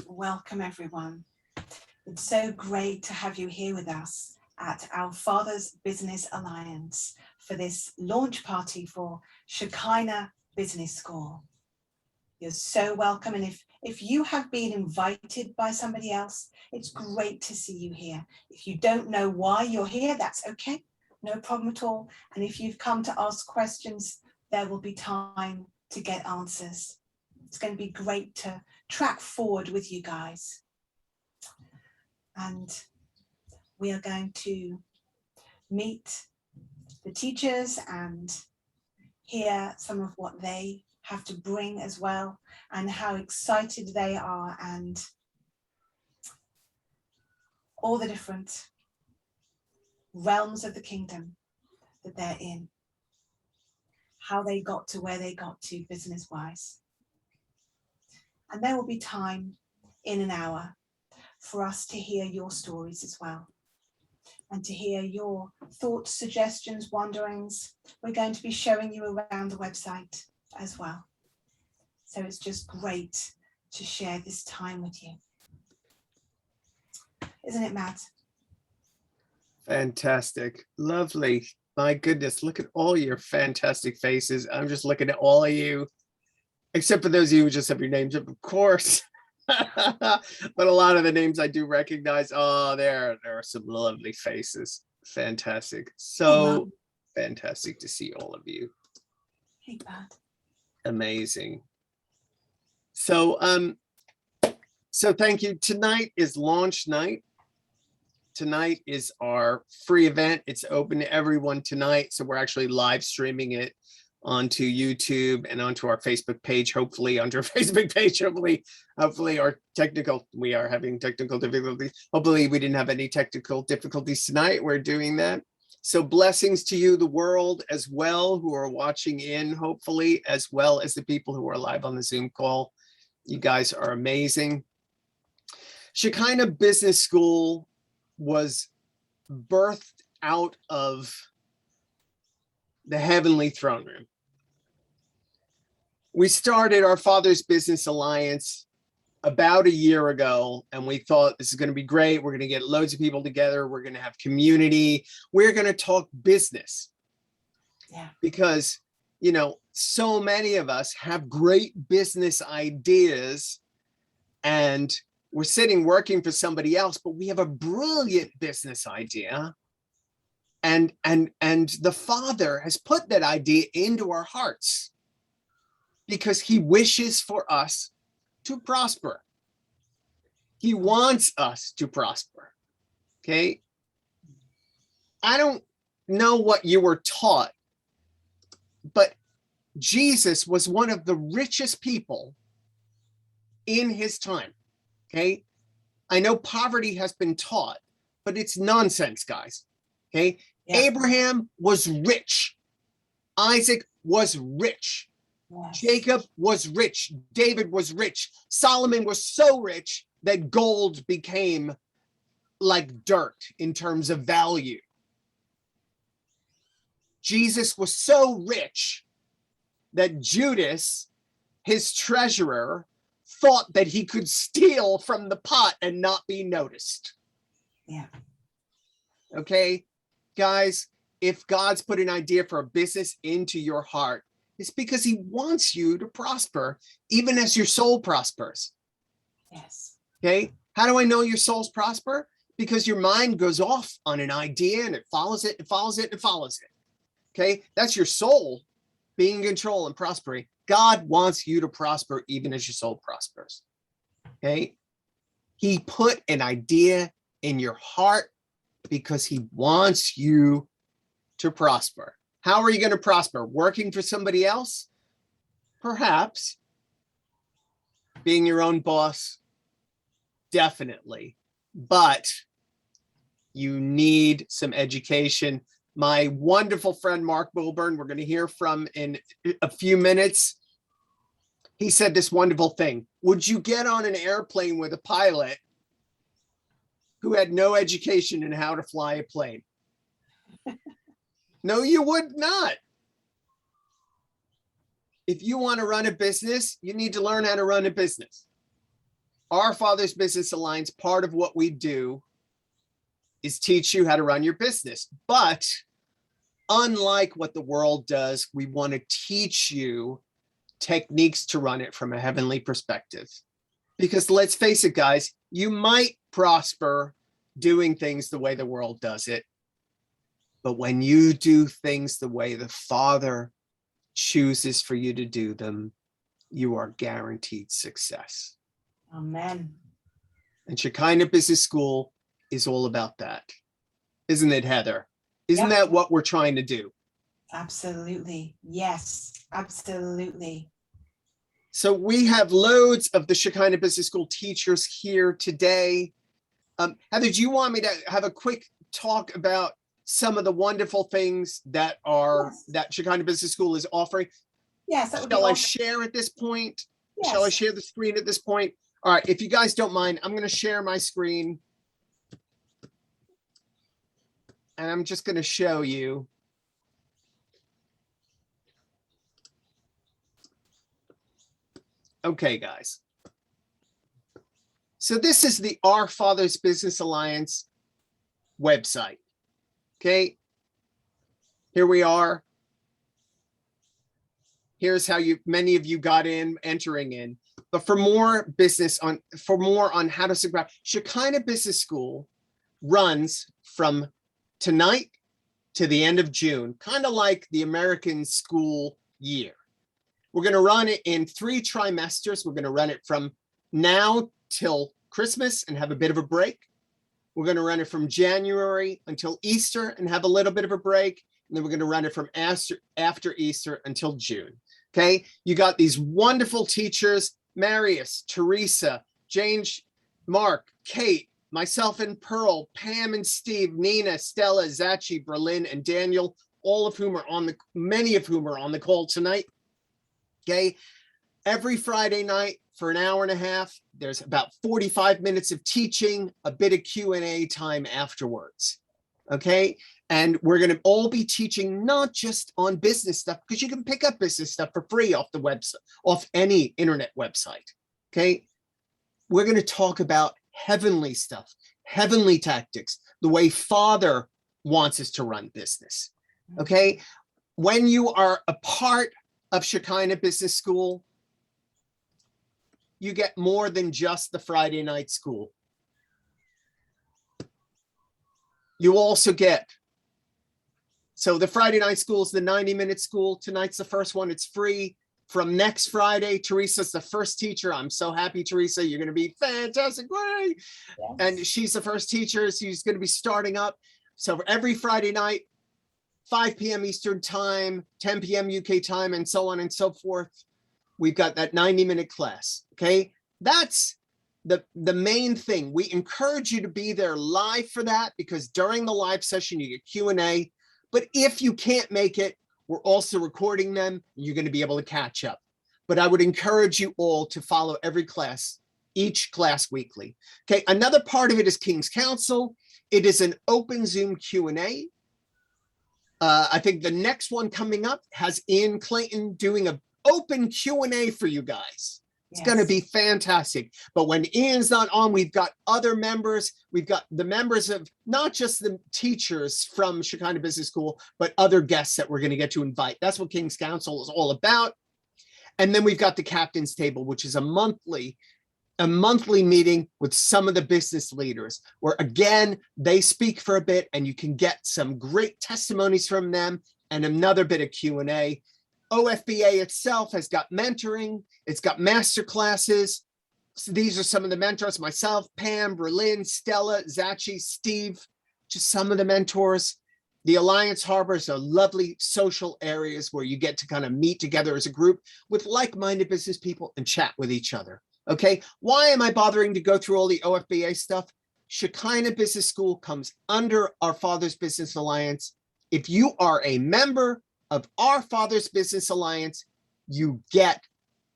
Welcome, everyone. It's so great to have you here with us at our Father's Business Alliance for this launch party for Shekinah Business School. You're so welcome. And if you have been invited by somebody else, it's great to see you here. If you don't know why you're here, that's okay. No problem at all. And if you've come to ask questions, there will be time to get answers. It's going to be great to track forward with you guys. And we are going to meet the teachers and hear some of what they have to bring as well, and how excited they are, and all the different realms of the kingdom that they're in, how they got to where they got to business-wise. And there will be time in an hour for us to hear your stories as well, and to hear your thoughts, suggestions, wanderings. We're going to be showing you around the website as well. So it's just great to share this time with you. Isn't it, Matt? Fantastic. Lovely. My goodness, look at all your fantastic faces. I'm just looking at all of you, except for those of you who just have your names up, of course. But a lot of the names I do recognize. Oh, there are some lovely faces. Fantastic. So fantastic to see all of you. Hey, Matt. Amazing. So thank you. Tonight is launch night. Tonight is our free event. It's open to everyone tonight. So we're actually live streaming it onto YouTube and onto our Facebook page, hopefully onto our Facebook page, hopefully we are having technical difficulties. Hopefully we didn't have any technical difficulties tonight. We're doing that. So blessings to you, the world as well, who are watching in, hopefully, as well as the people who are live on the Zoom call. You guys are amazing. Shekinah Business School was birthed out of the heavenly throne room. We started our Father's Business Alliance about a year ago, and we thought this is going to be great. We're going to get loads of people together. We're going to have community. We're going to talk business. Yeah. Because, so many of us have great business ideas, and we're sitting working for somebody else, but we have a brilliant business idea. And the Father has put that idea into our hearts because he wishes for us to prosper. He wants us to prosper. Okay. I don't know what you were taught, but Jesus was one of the richest people in his time. Okay. I know poverty has been taught, but it's nonsense, guys. Okay. Yeah. Abraham was rich. Isaac was rich. Yes. Jacob was rich. David was rich. Solomon was so rich that gold became like dirt in terms of value. Jesus was so rich that Judas, his treasurer, thought that he could steal from the pot and not be noticed. Yeah. Okay, guys, if God's put an idea for a business into your heart, it's because he wants you to prosper, even as your soul prospers. Yes. Okay, how do I know your soul's prosper? Because your mind goes off on an idea and it follows it, and follows it, and follows it. Okay, that's your soul being in control and prospering. God wants you to prosper even as your soul prospers. Okay, he put an idea in your heart because he wants you to prosper. How are you going to prosper? Working for somebody else? Perhaps. Being your own boss? Definitely. But you need some education. My wonderful friend, Mark Wilburn, we're going to hear from in a few minutes. He said this wonderful thing. Would you get on an airplane with a pilot who had no education in how to fly a plane? No, you would not. If you want to run a business, you need to learn how to run a business. Our Father's Business Alliance, part of what we do is teach you how to run your business. But unlike what the world does, we want to teach you techniques to run it from a heavenly perspective. Because let's face it, guys, you might prosper doing things the way the world does it. But when you do things the way the Father chooses for you to do them, you are guaranteed success. Amen. And Shekinah Business School is all about that. Isn't it, Heather? Isn't that what we're trying to do? Absolutely. Yes, absolutely. So we have loads of the Shekinah Business School teachers here today. Heather, do you want me to have a quick talk about some of the wonderful things that that Shekinah Business School is offering? Yes. That would Shall be I awesome. share at this point? Yes. Shall I share the screen at this point? All right, if you guys don't mind, I'm going to share my screen. And I'm just going to show you. Okay, guys. So this is the Our Father's Business Alliance website. Okay. Here we are. Here's how many of you got in, entering in. But for more on how to subscribe, Shekinah Business School runs from tonight to the end of June, kind of like the American school year. We're going to run it in 3 trimesters. We're going to run it from now till Christmas and have a bit of a break. We're going to run it from January until Easter and have a little bit of a break. And then we're going to run it from after Easter until June. Okay. You got these wonderful teachers, Marius, Teresa, James, Mark, Kate, myself and Pearl, Pam and Steve, Nina, Stella, Zachi, Berlin, and Daniel, many of whom are on the call tonight. Okay. Every Friday night for an hour and a half, there's about 45 minutes of teaching, a bit of Q&A time afterwards. Okay. And we're going to all be teaching not just on business stuff, because you can pick up business stuff for free off the website, off any internet website. Okay. We're going to talk about heavenly stuff, heavenly tactics, the way Father wants us to run business. Okay. When you are a part of Shekinah Business School, you get more than just the Friday night school. You also get, so the Friday night school is the 90-minute school. Tonight's the first one. It's free. From next Friday, Teresa's the first teacher. I'm so happy, Teresa. You're going to be fantastic. Yay! Yes. And she's the first teacher. She's going to be starting up. So for every Friday night, 5 p.m. Eastern time, 10 p.m. UK time, and so on and so forth. We've got that 90-minute class. Okay. That's the main thing. We encourage you to be there live for that, because during the live session, you get Q&A. But if you can't make it, we're also recording them. You're going to be able to catch up. But I would encourage you all to follow each class weekly. Okay. Another part of it is King's Council. It is an open Zoom Q&A. I think the next one coming up has Ian Clayton doing an open Q&A for you guys. It's going to be fantastic. But when Ian's not on, we've got other members. We've got the members of not just the teachers from Shekinah Business School, but other guests that we're going to get to invite. That's what King's Council is all about. And then we've got the Captain's Table, which is a monthly meeting with some of the business leaders, where again, they speak for a bit and you can get some great testimonies from them and another bit of Q&A. OFBA itself has got mentoring. It's got master classes. So these are some of the mentors: myself, Pam, Berlin, Stella, Zachi, Steve, just some of the mentors. The Alliance harbors are lovely social areas where you get to kind of meet together as a group with like-minded business people and chat with each other. Okay, why am I bothering to go through all the OFBA stuff? Shekinah Business School comes under Our Father's Business Alliance. If you are a member of Our Father's Business Alliance, you get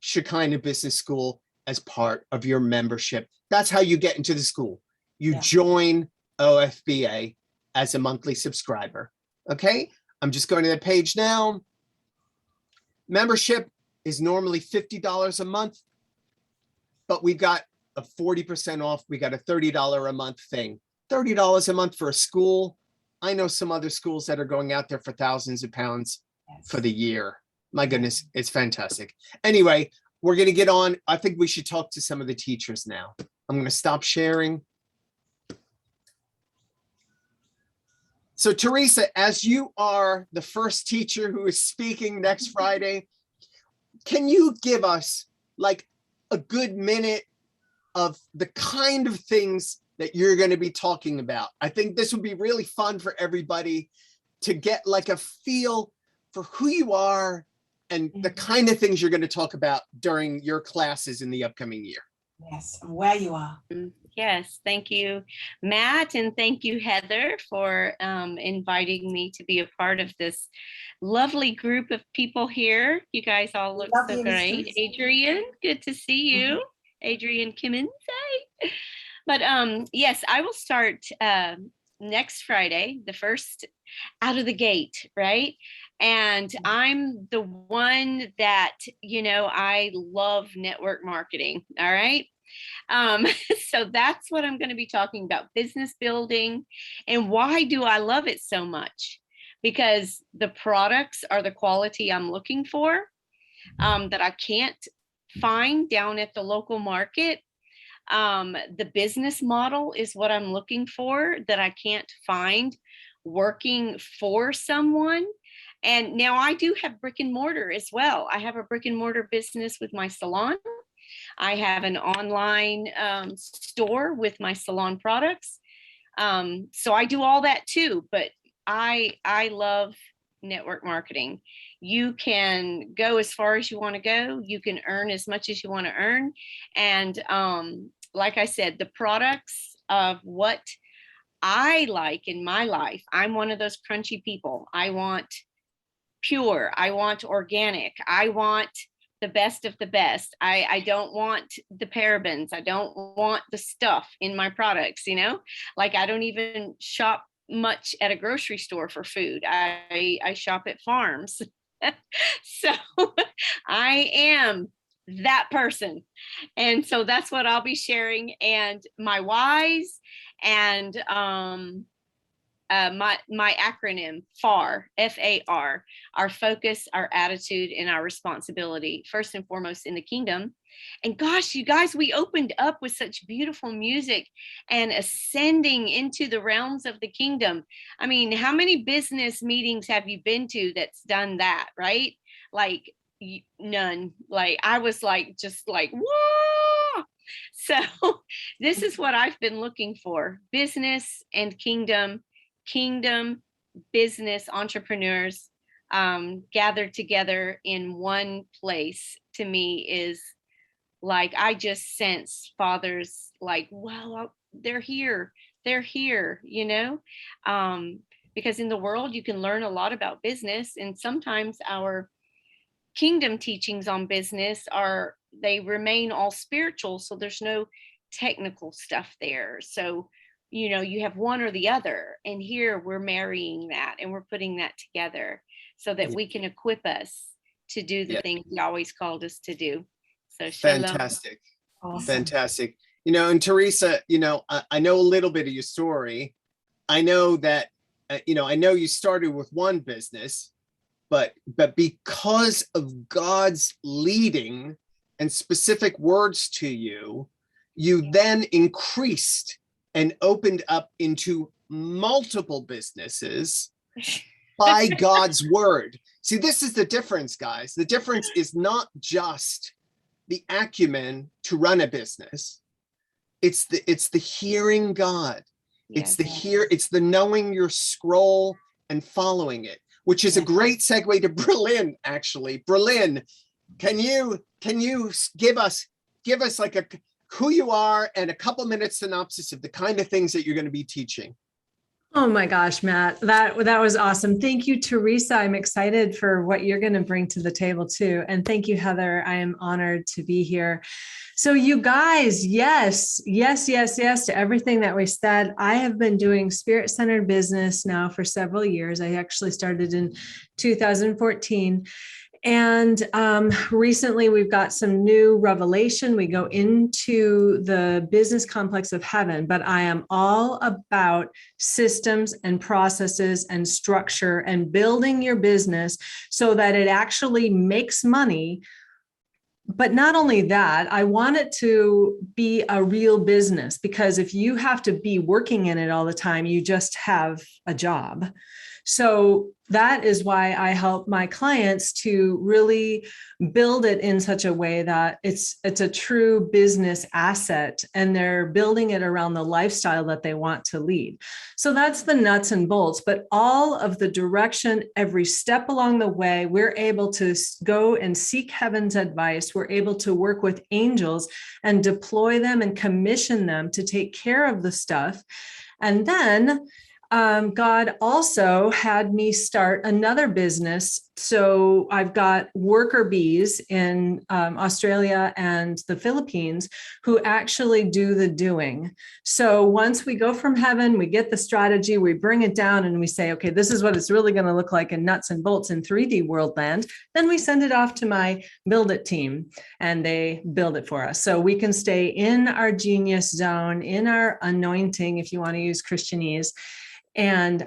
Shekinah Business School as part of your membership. That's how you get into the school. You join OFBA as a monthly subscriber. Okay, I'm just going to the page now. Membership is normally $50 a month, but we've got a 40% off. We got a $30 a month thing. $30 a month for a school. I know some other schools that are going out there for thousands of pounds for the year. My goodness, it's fantastic. Anyway, we're going to get on. I think we should talk to some of the teachers now. I'm going to stop sharing. So Teresa, as you are the first teacher who is speaking next Friday, can you give us like a good minute of the kind of things that you're going to be talking about? I think this would be really fun for everybody to get like a feel for who you are and the kind of things you're going to talk about during your classes in the upcoming year. Yes, and where you are. Yes, thank you, Matt, and thank you, Heather, for inviting me to be a part of this lovely group of people here. You guys all look so great. Adrian, good to see you. Adrian Kimmins. But yes, I will start next Friday, the first out of the gate, right? And I'm the one that, you know, I love network marketing. All right. So that's what I'm going to be talking about, business building. And why do I love it so much? Because the products are the quality I'm looking for, that I can't find down at the local market. The business model is what I'm looking for that I can't find working for someone. And now I do have brick and mortar as well. I have a brick and mortar business with my salon. I have an online store with my salon products. So I do all that too, but I love network marketing. You can go as far as you want to go. You can earn as much as you want to earn. And like I said, the products of what I like in my life, I'm one of those crunchy people. I want pure. I want organic. I want the best of the best. I don't want the parabens. I don't want the stuff in my products, you know, like I don't even shop much at a grocery store for food. I shop at farms. So I am that person. And so that's what I'll be sharing. And my whys and my acronym FAR, F-A-R, our focus, our attitude, and our responsibility, first and foremost in the kingdom. And gosh, you guys, we opened up with such beautiful music and ascending into the realms of the kingdom. I mean, how many business meetings have you been to that's done that, right? Like none. Like I was like, just like, whoa. So this is what I've been looking for, business and kingdom business entrepreneurs gathered together in one place. To me is like, I just sense Father's like, well, they're here, you know, because in the world you can learn a lot about business, and sometimes our kingdom teachings on business they remain all spiritual, so there's no technical stuff there. So you know, you have one or the other, and here we're marrying that and we're putting that together so that we can equip us to do the things he always called us to do. So shalom. Fantastic. Awesome. Fantastic. You know, and Teresa, you know, I know a little bit of your story. I know that, you know, I know you started with one business, but because of God's leading and specific words to you, you then increased and opened up into multiple businesses by God's word. See, this is the difference, guys. The difference is not just the acumen to run a business. It's the hearing God. It's the knowing your scroll and following it, which is a great segue to Berlin, actually. Berlin, can you give us like who you are and a couple minutes synopsis of the kind of things that you're going to be teaching? Oh my gosh, Matt, that was awesome. Thank you, Teresa. I'm excited for what you're going to bring to the table too. And thank you, Heather. I am honored to be here. So you guys, yes to everything that we said. I have been doing spirit-centered business now for several years. I actually started in 2014. And recently we've got some new revelation. We go into the business complex of heaven, but I am all about systems and processes and structure and building your business so that it actually makes money. But not only that, I want it to be a real business, because if you have to be working in it all the time, you just have a job. So that is why I help my clients to really build it in such a way that it's a true business asset, and they're building it around the lifestyle that they want to lead. So that's the nuts and bolts, but all of the direction, every step along the way, we're able to go and seek heaven's advice. We're able to work with angels and deploy them and commission them to take care of the stuff. And then God also had me start another business. So I've got worker bees in Australia and the Philippines who actually do the doing. So once we go from heaven, we get the strategy, we bring it down and we say, okay, this is what it's really going to look like in nuts and bolts in 3D world land. Then we send it off to my build it team and they build it for us. So we can stay in our genius zone, in our anointing, if you want to use Christianese, and,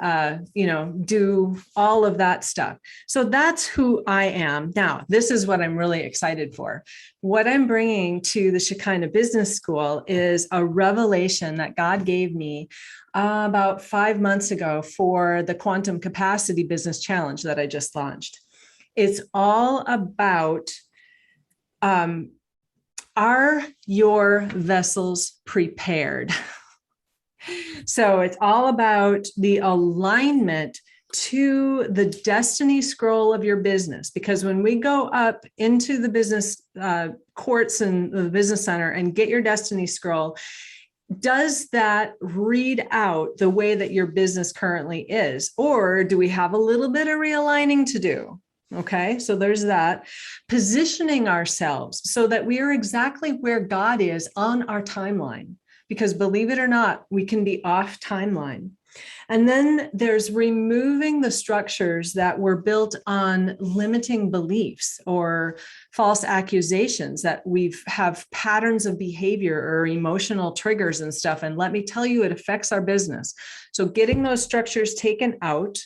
do all of that stuff. So that's who I am. Now, this is what I'm really excited for. What I'm bringing to the Shekinah Business School is a revelation that God gave me about 5 months ago for the Quantum Capacity Business Challenge that I just launched. It's all about, are your vessels prepared? So it's all about the alignment to the destiny scroll of your business. Because when we go up into the business courts and the business center and get your destiny scroll, does that read out the way that your business currently is? Or do we have a little bit of realigning to do? Okay, so there's that. Positioning ourselves so that we are exactly where God is on our timeline. Because believe it or not, we can be off timeline. And then there's removing the structures that were built on limiting beliefs or false accusations, that we have patterns of behavior or emotional triggers and stuff. And let me tell you, it affects our business. So getting those structures taken out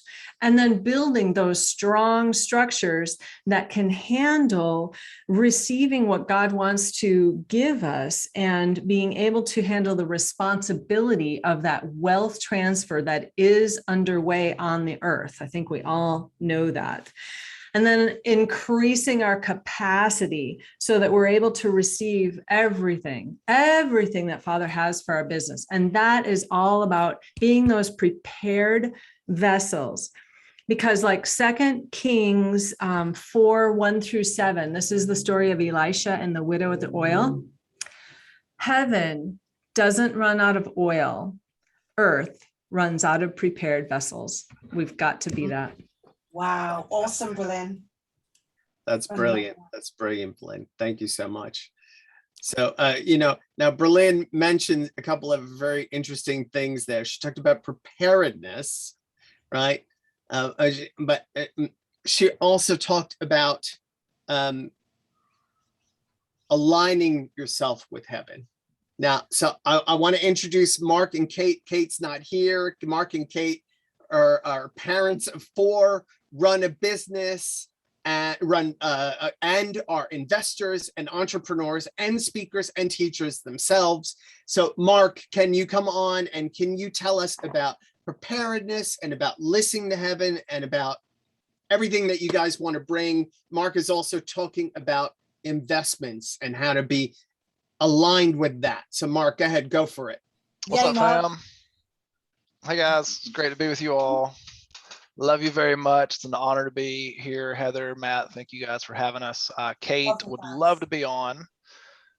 and then building those strong structures that can handle receiving what God wants to give us and being able to handle the responsibility of that wealth transfer that is underway on the earth. I think we all know that. And then increasing our capacity so that we're able to receive everything that Father has for our business. And that is all about being those prepared vessels. Because like 2 Kings 4:1-7, this is the story of Elisha and the widow at the oil. Heaven doesn't run out of oil. Earth runs out of prepared vessels. We've got to be that. Wow. Awesome, Berlin. That's brilliant. That's brilliant, Berlin. Thank you so much. So, now Berlin mentioned a couple of very interesting things there. She talked about preparedness, right? But she also talked about aligning yourself with heaven. Now, so I want to introduce Mark and Kate. Kate's not here. Mark and Kate are parents of 4, run a business, and and are investors and entrepreneurs and speakers and teachers themselves. So, Mark, can you come on and can you tell us about preparedness and about listening to heaven and about everything that you guys want to bring? Mark is also talking about investments and how to be aligned with that. So Mark, go ahead, go for it. What's up, fam? Hey guys, it's great to be with you all. Love you very much. It's an honor to be here. Heather, Matt, thank you guys for having us. Kate would love to be on.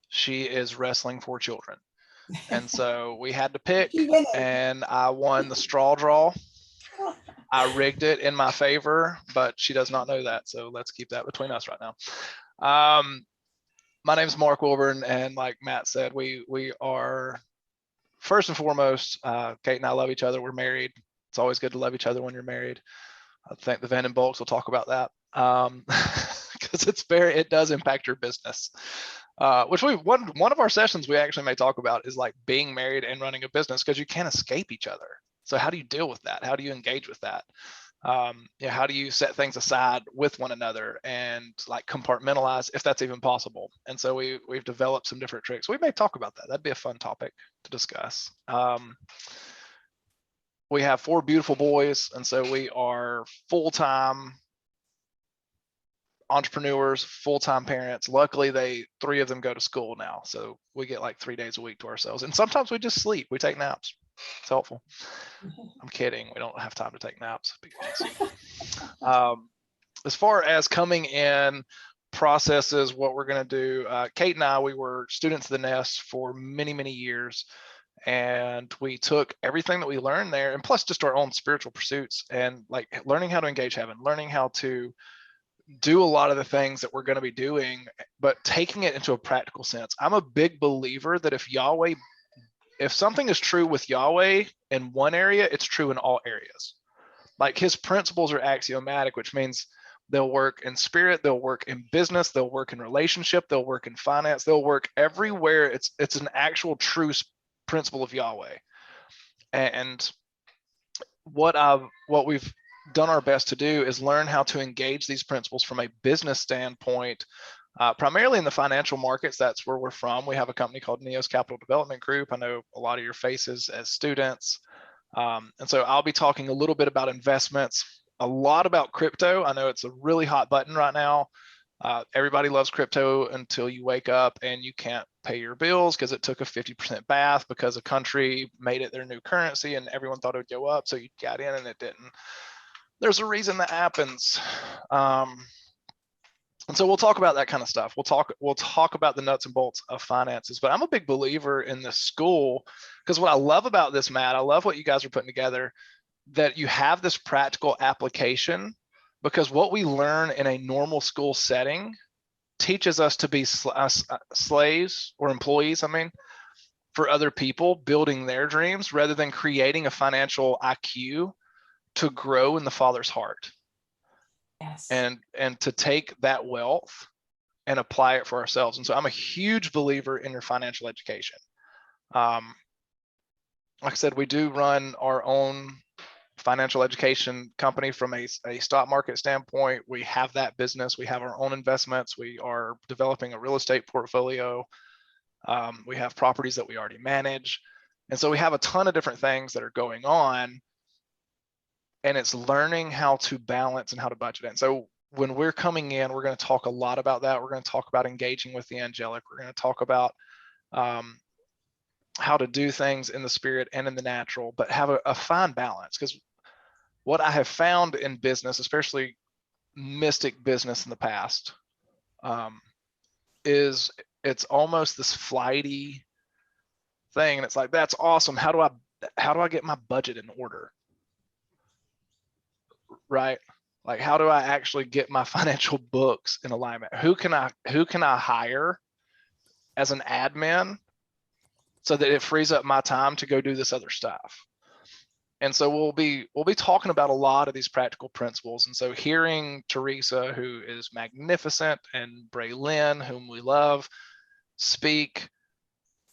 She is wrestling 4 children. And so we had to pick, and I won the straw draw. I rigged it in my favor, but she does not know that. So let's keep that between us right now. My name is Mark Wilburn, and like Matt said, we are first and foremost, Kate and I love each other. We're married. It's always good to love each other when you're married. I think the Van and Bulks will talk about that. because it does impact your business. Which one of our sessions we actually may talk about is like being married and running a business, because you can't escape each other. So how do you deal with that? How do you engage with that? How do you set things aside with one another and like compartmentalize, if that's even possible? And so we've developed some different tricks. We may talk about that. That'd be a fun topic to discuss. We have 4 beautiful boys, and so we are full-time entrepreneurs, full-time parents. Luckily, 3 of them go to school now, so we get like 3 days a week to ourselves. And sometimes we just sleep. We take naps. It's helpful. I'm kidding. We don't have time to take naps. As far as coming in processes, what we're going to do, Kate and I, we were students of the Nest for many, many years. And we took everything that we learned there, and plus just our own spiritual pursuits, and like learning how to engage heaven, learning how to do a lot of the things that we're going to be doing, but taking it into a practical sense. I'm a big believer that if something is true with Yahweh in one area, it's true in all areas. Like his principles are axiomatic, which means they'll work in spirit, they'll work in business, they'll work in relationship, they'll work in finance, they'll work everywhere. It's an actual true principle of Yahweh. And what we've done our best to do is learn how to engage these principles from a business standpoint, primarily in the financial markets. That's where we're from. We have a company called Neos Capital Development Group. I know a lot of your faces as students. And so I'll be talking a little bit about investments, a lot about crypto. I know it's a really hot button right now. Everybody loves crypto until you wake up and you can't pay your bills because it took a 50% bath because a country made it their new currency and everyone thought it would go up. So you got in and it didn't. There's a reason that happens. And so we'll talk about that kind of stuff. We'll talk about the nuts and bolts of finances, but I'm a big believer in this school, because what I love about this, Matt, I love what you guys are putting together, that you have this practical application, because what we learn in a normal school setting teaches us to be slaves or employees, for other people building their dreams, rather than creating a financial IQ to grow in the Father's heart. Yes. And to take that wealth and apply it for ourselves. And so I'm a huge believer in your financial education. Like I said, we do run our own financial education company from a stock market standpoint. We have that business. We have our own investments. We are developing a real estate portfolio. We have properties that we already manage. And so we have a ton of different things that are going on. And it's learning how to balance and how to budget it. So when we're coming in, we're going to talk a lot about that. We're going to talk about engaging with the angelic. We're going to talk about how to do things in the spirit and in the natural, but have a fine balance. Because what I have found in business, especially mystic business in the past, is it's almost this flighty thing. And it's like, that's awesome. How do I get my budget in order? Right? Like, how do I actually get my financial books in alignment? Who can I hire as an admin so that it frees up my time to go do this other stuff? And so we'll be talking about a lot of these practical principles. And so hearing Teresa, who is magnificent, and Braylyn, whom we love, speak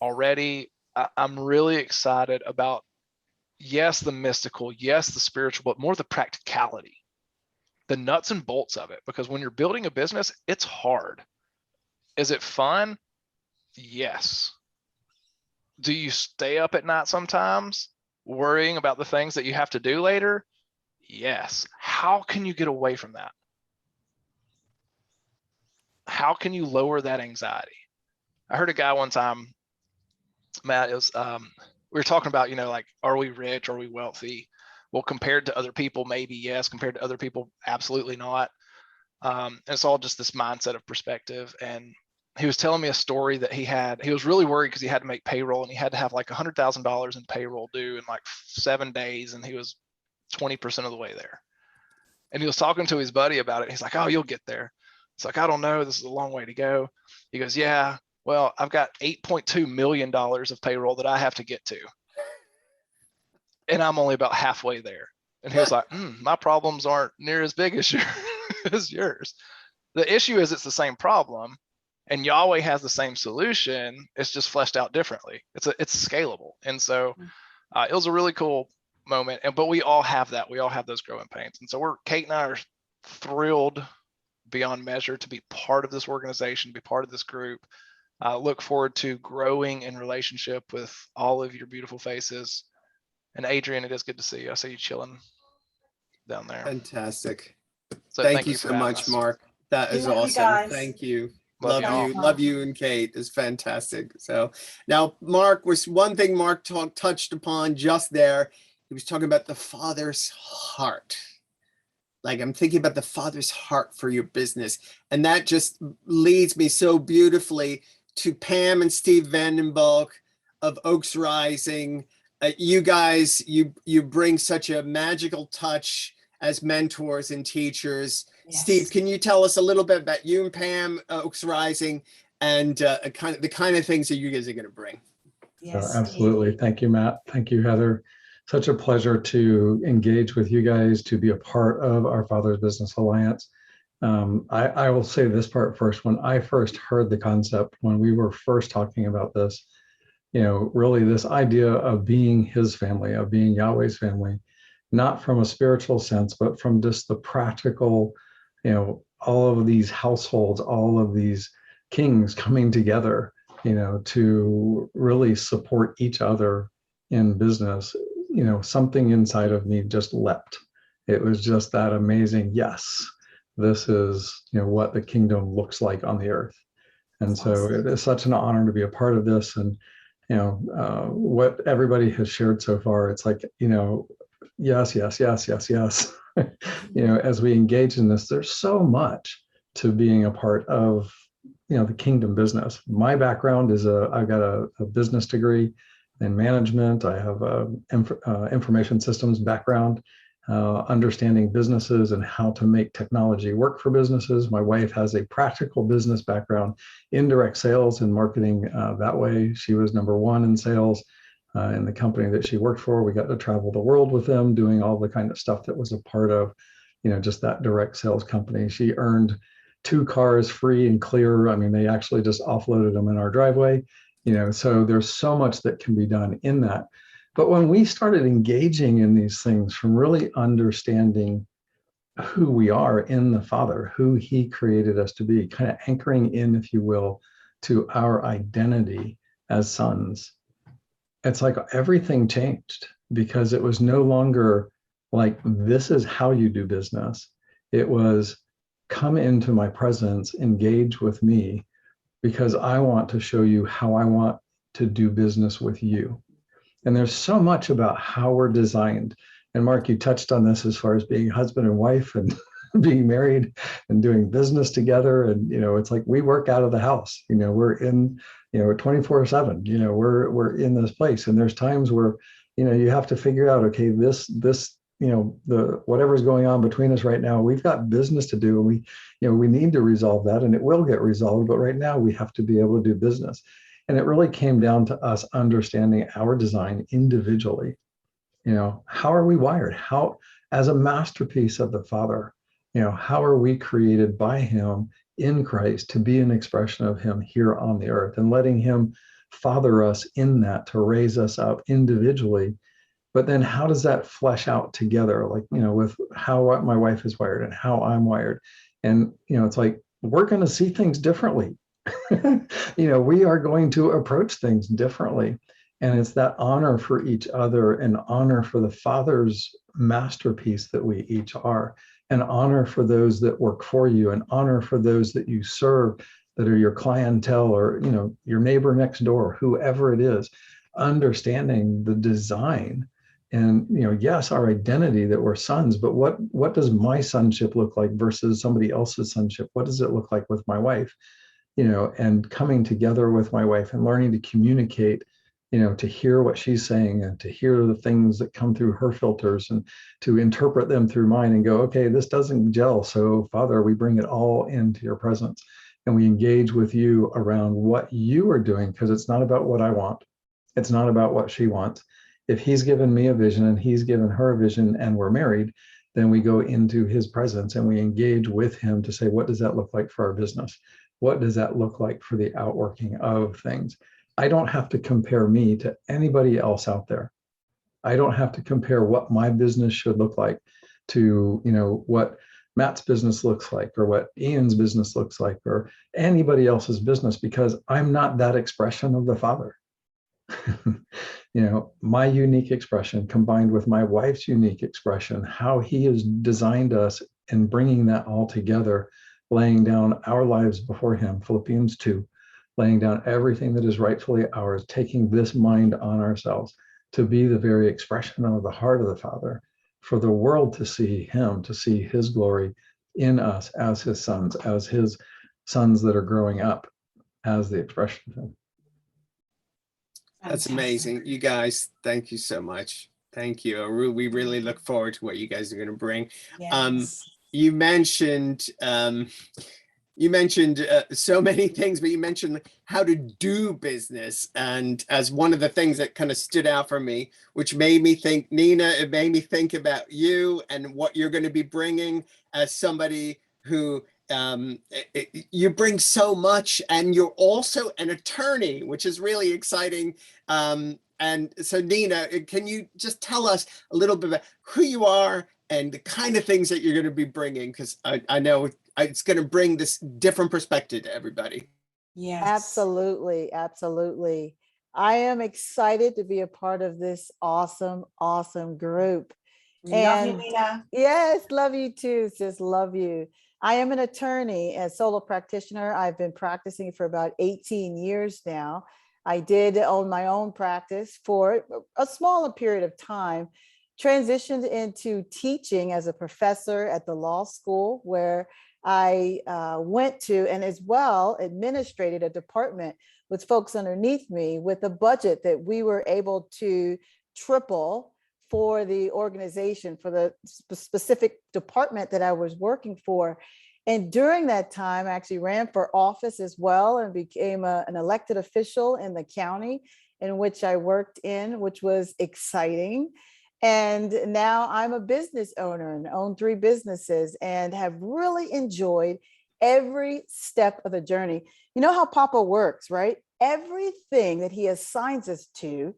already, I'm really excited about, yes, the mystical, yes, the spiritual, but more the practicality, the nuts and bolts of it. Because when you're building a business, it's hard. Is it fun? Yes. Do you stay up at night sometimes worrying about the things that you have to do later? Yes. How can you get away from that? How can you lower that anxiety? I heard a guy one time, Matt, we were talking about, like, are we rich? Are we wealthy? Well, compared to other people, maybe yes. Compared to other people, absolutely not. And it's all just this mindset of perspective. And he was telling me a story that he was really worried because he had to make payroll, and he had to have like $100,000 in payroll due in like 7 days. And he was 20% of the way there. And he was talking to his buddy about it. He's like, oh, you'll get there. It's like, I don't know. This is a long way to go. He goes, yeah, well, I've got $8.2 million of payroll that I have to get to. And I'm only about halfway there. And he was like, my problems aren't near as big as yours. The issue is it's the same problem, and Yahweh has the same solution. It's just fleshed out differently. It's scalable. And so it was a really cool moment. But we all have that. We all have those growing pains. And so Kate and I are thrilled beyond measure to be part of this organization, be part of this group. Look forward to growing in relationship with all of your beautiful faces. And Adrian, it is good to see you. I see you chilling down there. Fantastic. So thank you so much, Mark. That is awesome. Thank you. Love you. Love you and Kate. It's fantastic. So now, Mark, was one thing Mark touched upon just there. He was talking about the Father's heart. Like, I'm thinking about the Father's heart for your business. And that just leads me so beautifully to Pam and Steve Vandenbalk of Oaks Rising. You guys, you bring such a magical touch as mentors and teachers. Yes. Steve, can you tell us a little bit about you and Pam, Oaks Rising, and the kind of things that you guys are going to bring? Yes, absolutely. Thank you, Matt. Thank you, Heather. Such a pleasure to engage with you guys, to be a part of our Father's Business Alliance. I will say this part first. When I first heard the concept, when we were first talking about this, really this idea of being his family, of being Yahweh's family, not from a spiritual sense, but from just the practical, all of these households, all of these kings coming together, to really support each other in business, something inside of me just leapt. It was just that amazing. Yes, this is, what the kingdom looks like on the earth. And so it is such an honor to be a part of this. And, what everybody has shared so far, it's like, yes, yes, yes, yes, yes. As we engage in this, there's so much to being a part of, the kingdom business. My background is I've got a business degree in management. I have a information systems background, understanding businesses and how to make technology work for businesses. My wife has a practical business background, indirect sales and marketing. That way, she was #1 in sales. In the company that she worked for, we got to travel the world with them, doing all the kind of stuff that was a part of, just that direct sales company. She earned 2 cars free and clear. I mean, they actually just offloaded them in our driveway, so there's so much that can be done in that. But when we started engaging in these things from really understanding who we are in the Father, who he created us to be, kind of anchoring in, if you will, to our identity as sons, it's like everything changed, because it was no longer like, this is how you do business. It was, come into my presence, engage with me, because I want to show you how I want to do business with you. And there's so much about how we're designed. And Mark, you touched on this as far as being husband and wife and being married and doing business together. And, it's like we work out of the house, we're in, 24/7, we're in this place. And there's times where, you have to figure out, okay, this, the whatever's going on between us right now, we've got business to do. And we need to resolve that, and it will get resolved. But right now we have to be able to do business. And it really came down to us understanding our design individually. How are we wired? How, as a masterpiece of the Father, how are we created by him in Christ to be an expression of him here on the earth, and letting him father us in that, to raise us up individually. But then how does that flesh out together? Like, with how my wife is wired and how I'm wired. And, it's like, we're going to see things differently. We are going to approach things differently. And it's that honor for each other, and honor for the Father's masterpiece that we each are, and honor for those that work for you, and honor for those that you serve, that are your clientele, or, your neighbor next door, whoever it is, understanding the design. And, yes, our identity that we're sons, but what does my sonship look like versus somebody else's sonship? What does it look like with my wife? And coming together with my wife and learning to communicate, to hear what she's saying, and to hear the things that come through her filters, and to interpret them through mine and go, okay, this doesn't gel. So Father, we bring it all into your presence, and we engage with you around what you are doing, because it's not about what I want. It's not about what she wants. If he's given me a vision and he's given her a vision and we're married, then we go into his presence and we engage with him to say, what does that look like for our business? What does that look like for the outworking of things? I don't have to compare me to anybody else out there. I don't have to compare what my business should look like to, what Matt's business looks like, or what Ian's business looks like, or anybody else's business, because I'm not that expression of the Father. My unique expression combined with my wife's unique expression, how he has designed us and bringing that all together, laying down our lives before him, Philippians 2, laying down everything that is rightfully ours, taking this mind on ourselves to be the very expression of the heart of the Father, for the world to see him, to see his glory in us as his sons that are growing up as the expression of him. That's amazing. You guys, thank you so much. Thank you. We really look forward to what you guys are going to bring. Yes. You mentioned so many things, but you mentioned how to do business. And as one of the things that kind of stood out for me, which made me think, Nina, it made me think about you and what you're going to be bringing as somebody who you bring so much, and you're also an attorney, which is really exciting. And so, Nina, can you just tell us a little bit about who you are and the kind of things that you're going to be bringing? Because I know it's going to bring this different perspective to everybody. Yes. Absolutely. Absolutely. I am excited to be a part of this awesome, awesome group. Love you, Nina. Yes, love you too, sis. Love you. I am an attorney and solo practitioner. I've been practicing for about 18 years now. I did own my own practice for a smaller period of time, transitioned into teaching as a professor at the law school, where I went to and as well administrated a department with folks underneath me with a budget that we were able to triple for the organization, for the specific department that I was working for. And during that time, I actually ran for office as well and became an elected official in the county in which I worked in, which was exciting. And now I'm a business owner and own 3 businesses and have really enjoyed every step of the journey. You know how Papa works, right? Everything that he assigns us to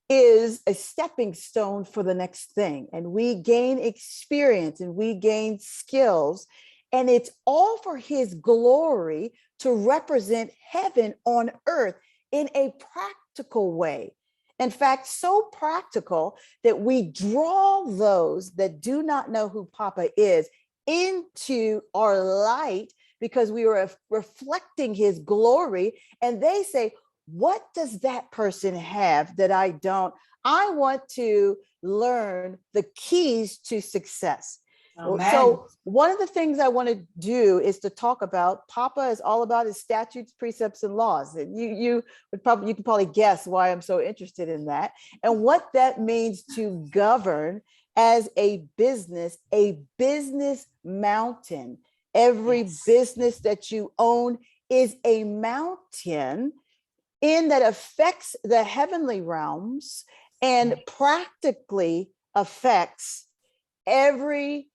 is a stepping stone for the next thing. And we gain experience and we gain skills. And it's all for his glory to represent heaven on earth in a practical way. In fact, so practical that we draw those that do not know who Papa is into our light because we are reflecting his glory. And they say, what does that person have that I don't? I want to learn the keys to success. Amen. So one of the things I want to do is to talk about, Papa is all about his statutes, precepts, and laws. And you can probably guess why I'm so interested in that and what that means to govern as a business mountain. Every business that you own is a mountain in that affects the heavenly realms and practically affects everything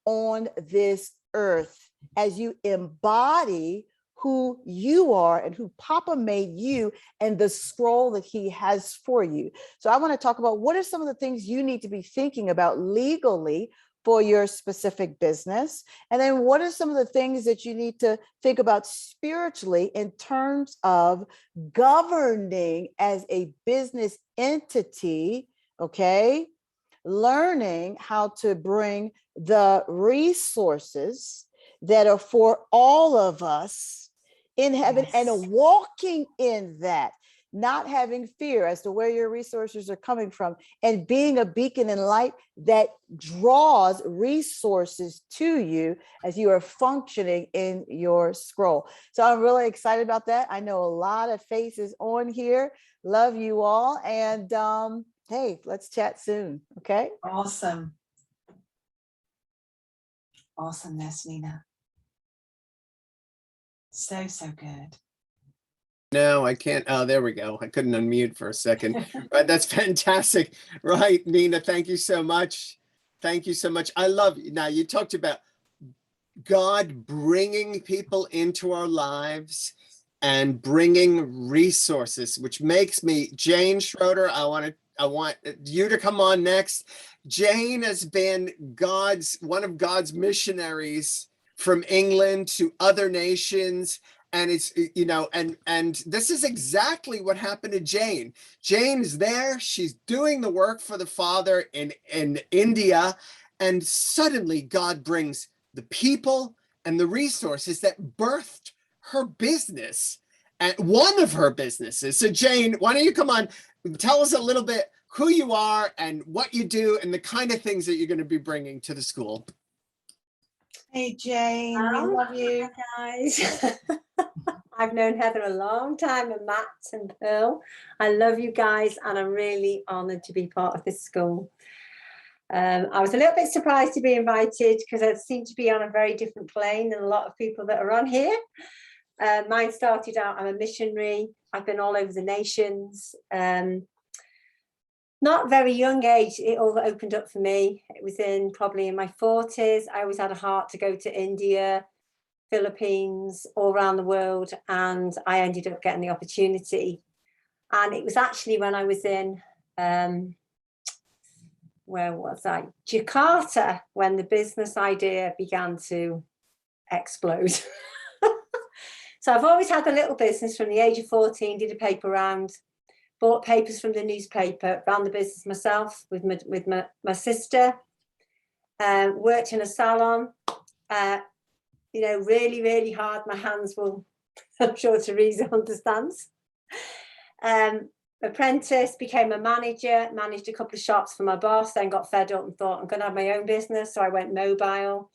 on this earth as you embody who you are and who Papa made you and the scroll that he has for you. So I want to talk about what are some of the things you need to be thinking about legally for your specific business. And then what are some of the things that you need to think about spiritually in terms of governing as a business entity, okay? Learning how to bring the resources that are for all of us in heaven and walking in that, not having fear as to where your resources are coming from, and being a beacon and light that draws resources to you as you are functioning in your scroll. So I'm really excited about that. I know a lot of faces on here. Love you all. And hey, let's chat soon. Okay. Awesome. Awesomeness, Nina. So good. No, I can't. Oh, there we go. I couldn't unmute for a second, but that's fantastic. Right, Nina, thank you so much Thank you so much. I love you. Now, you talked about God bringing people into our lives and bringing resources, which makes me, Jane Schroeder, I want you to come on next. Jane has been one of God's missionaries from England to other nations. And it's, you know, and this is exactly what happened to Jane. Jane's there, she's doing the work for the Father in India, and suddenly God brings the people and the resources that birthed her business, and one of her businesses. So Jane, why don't you come on, tell us a little bit who you are and what you do and the kind of things that you're going to be bringing to the school. Hey Jane, we love you. Guys. I've known Heather a long time, and Matt and Pearl. I love you guys, and I'm really honoured to be part of this school. I was a little bit surprised to be invited because I seem to be on a very different plane than a lot of people that are on here. Mine started out, I'm a missionary. I've been all over the nations. Not very young age, it all opened up for me. It was probably in my 40s. I always had a heart to go to India, Philippines, all around the world, and I ended up getting the opportunity. And it was actually when I was in, where was I? Jakarta, when the business idea began to explode. So I've always had a little business from the age of 14, did a paper round, bought papers from the newspaper, ran the business myself with my sister, worked in a salon, you know, really, really hard. My hands will, I'm sure Teresa understands. Apprentice, became a manager, managed a couple of shops for my boss, then got fed up and thought I'm going to have my own business. So I went mobile,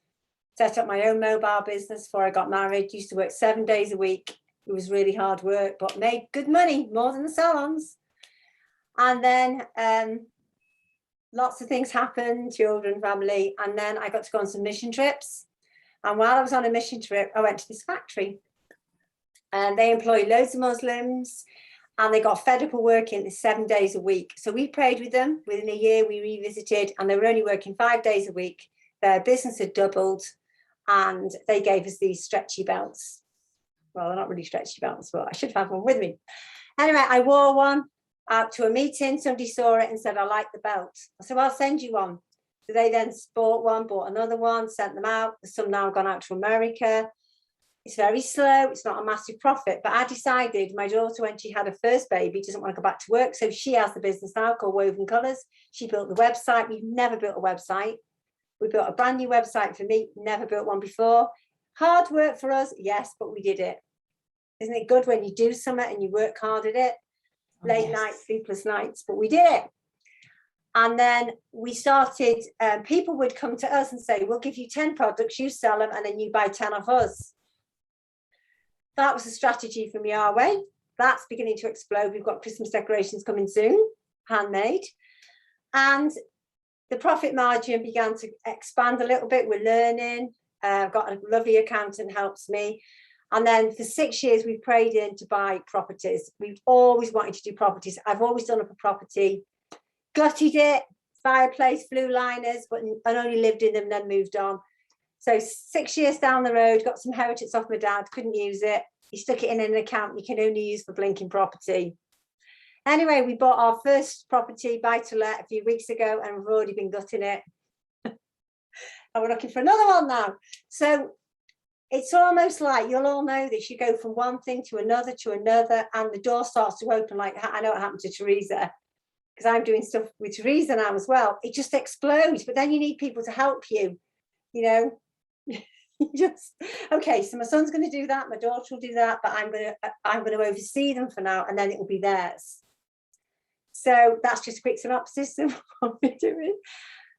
set up my own mobile business before I got married, used to work 7 days a week. It was really hard work, but made good money, more than the salons. And then lots of things happened, children, family. And then I got to go on some mission trips. And while I was on a mission trip, I went to this factory. And they employ loads of Muslims. And they got fed up of working 7 days a week. So we prayed with them. Within a year, we revisited. And they were only working 5 days a week. Their business had doubled. And they gave us these stretchy belts. Well, they're not really stretchy belts, but I should have one with me. Anyway, I wore one out to a meeting. Somebody saw it and said, I like the belt. I said, well, I'll send you one. So they then bought one, bought another one, sent them out. Some now gone out to America. It's very slow. It's not a massive profit. But I decided my daughter, when she had her first baby, doesn't want to go back to work. So she has the business now called Woven Colours. She built the website. We've never built a website. We built a brand new website for me. Never built one before. Hard work for us. Yes, but we did it. Isn't it good when you do something and you work hard at it? Late nights, sleepless nights, but we did it. And then we started, people would come to us and say, we'll give you 10 products, you sell them, and then you buy 10 of us. That was a strategy from our way. That's beginning to explode. We've got Christmas decorations coming soon, handmade. And the profit margin began to expand a little bit. We're learning. I've got a lovely accountant helps me. And then for 6 years, we've prayed in to buy properties. We've always wanted to do properties. I've always done up a property, gutted it, fireplace, flue liners, but I only lived in them, then moved on. So 6 years down the road, got some inheritance off my dad, couldn't use it. He stuck it in an account you can only use for blinking property. Anyway, we bought our first property, buy to let, a few weeks ago, and we've already been gutting it. And we're looking for another one now. So it's almost like, you'll all know this, you go from one thing to another, and the door starts to open. Like, I know what happened to Teresa, because I'm doing stuff with Teresa now as well. It just explodes, but then you need people to help you, you know. Just, okay, so my son's going to do that, my daughter will do that, but I'm going to oversee them for now, and then it will be theirs. So that's just a quick synopsis of what we're doing.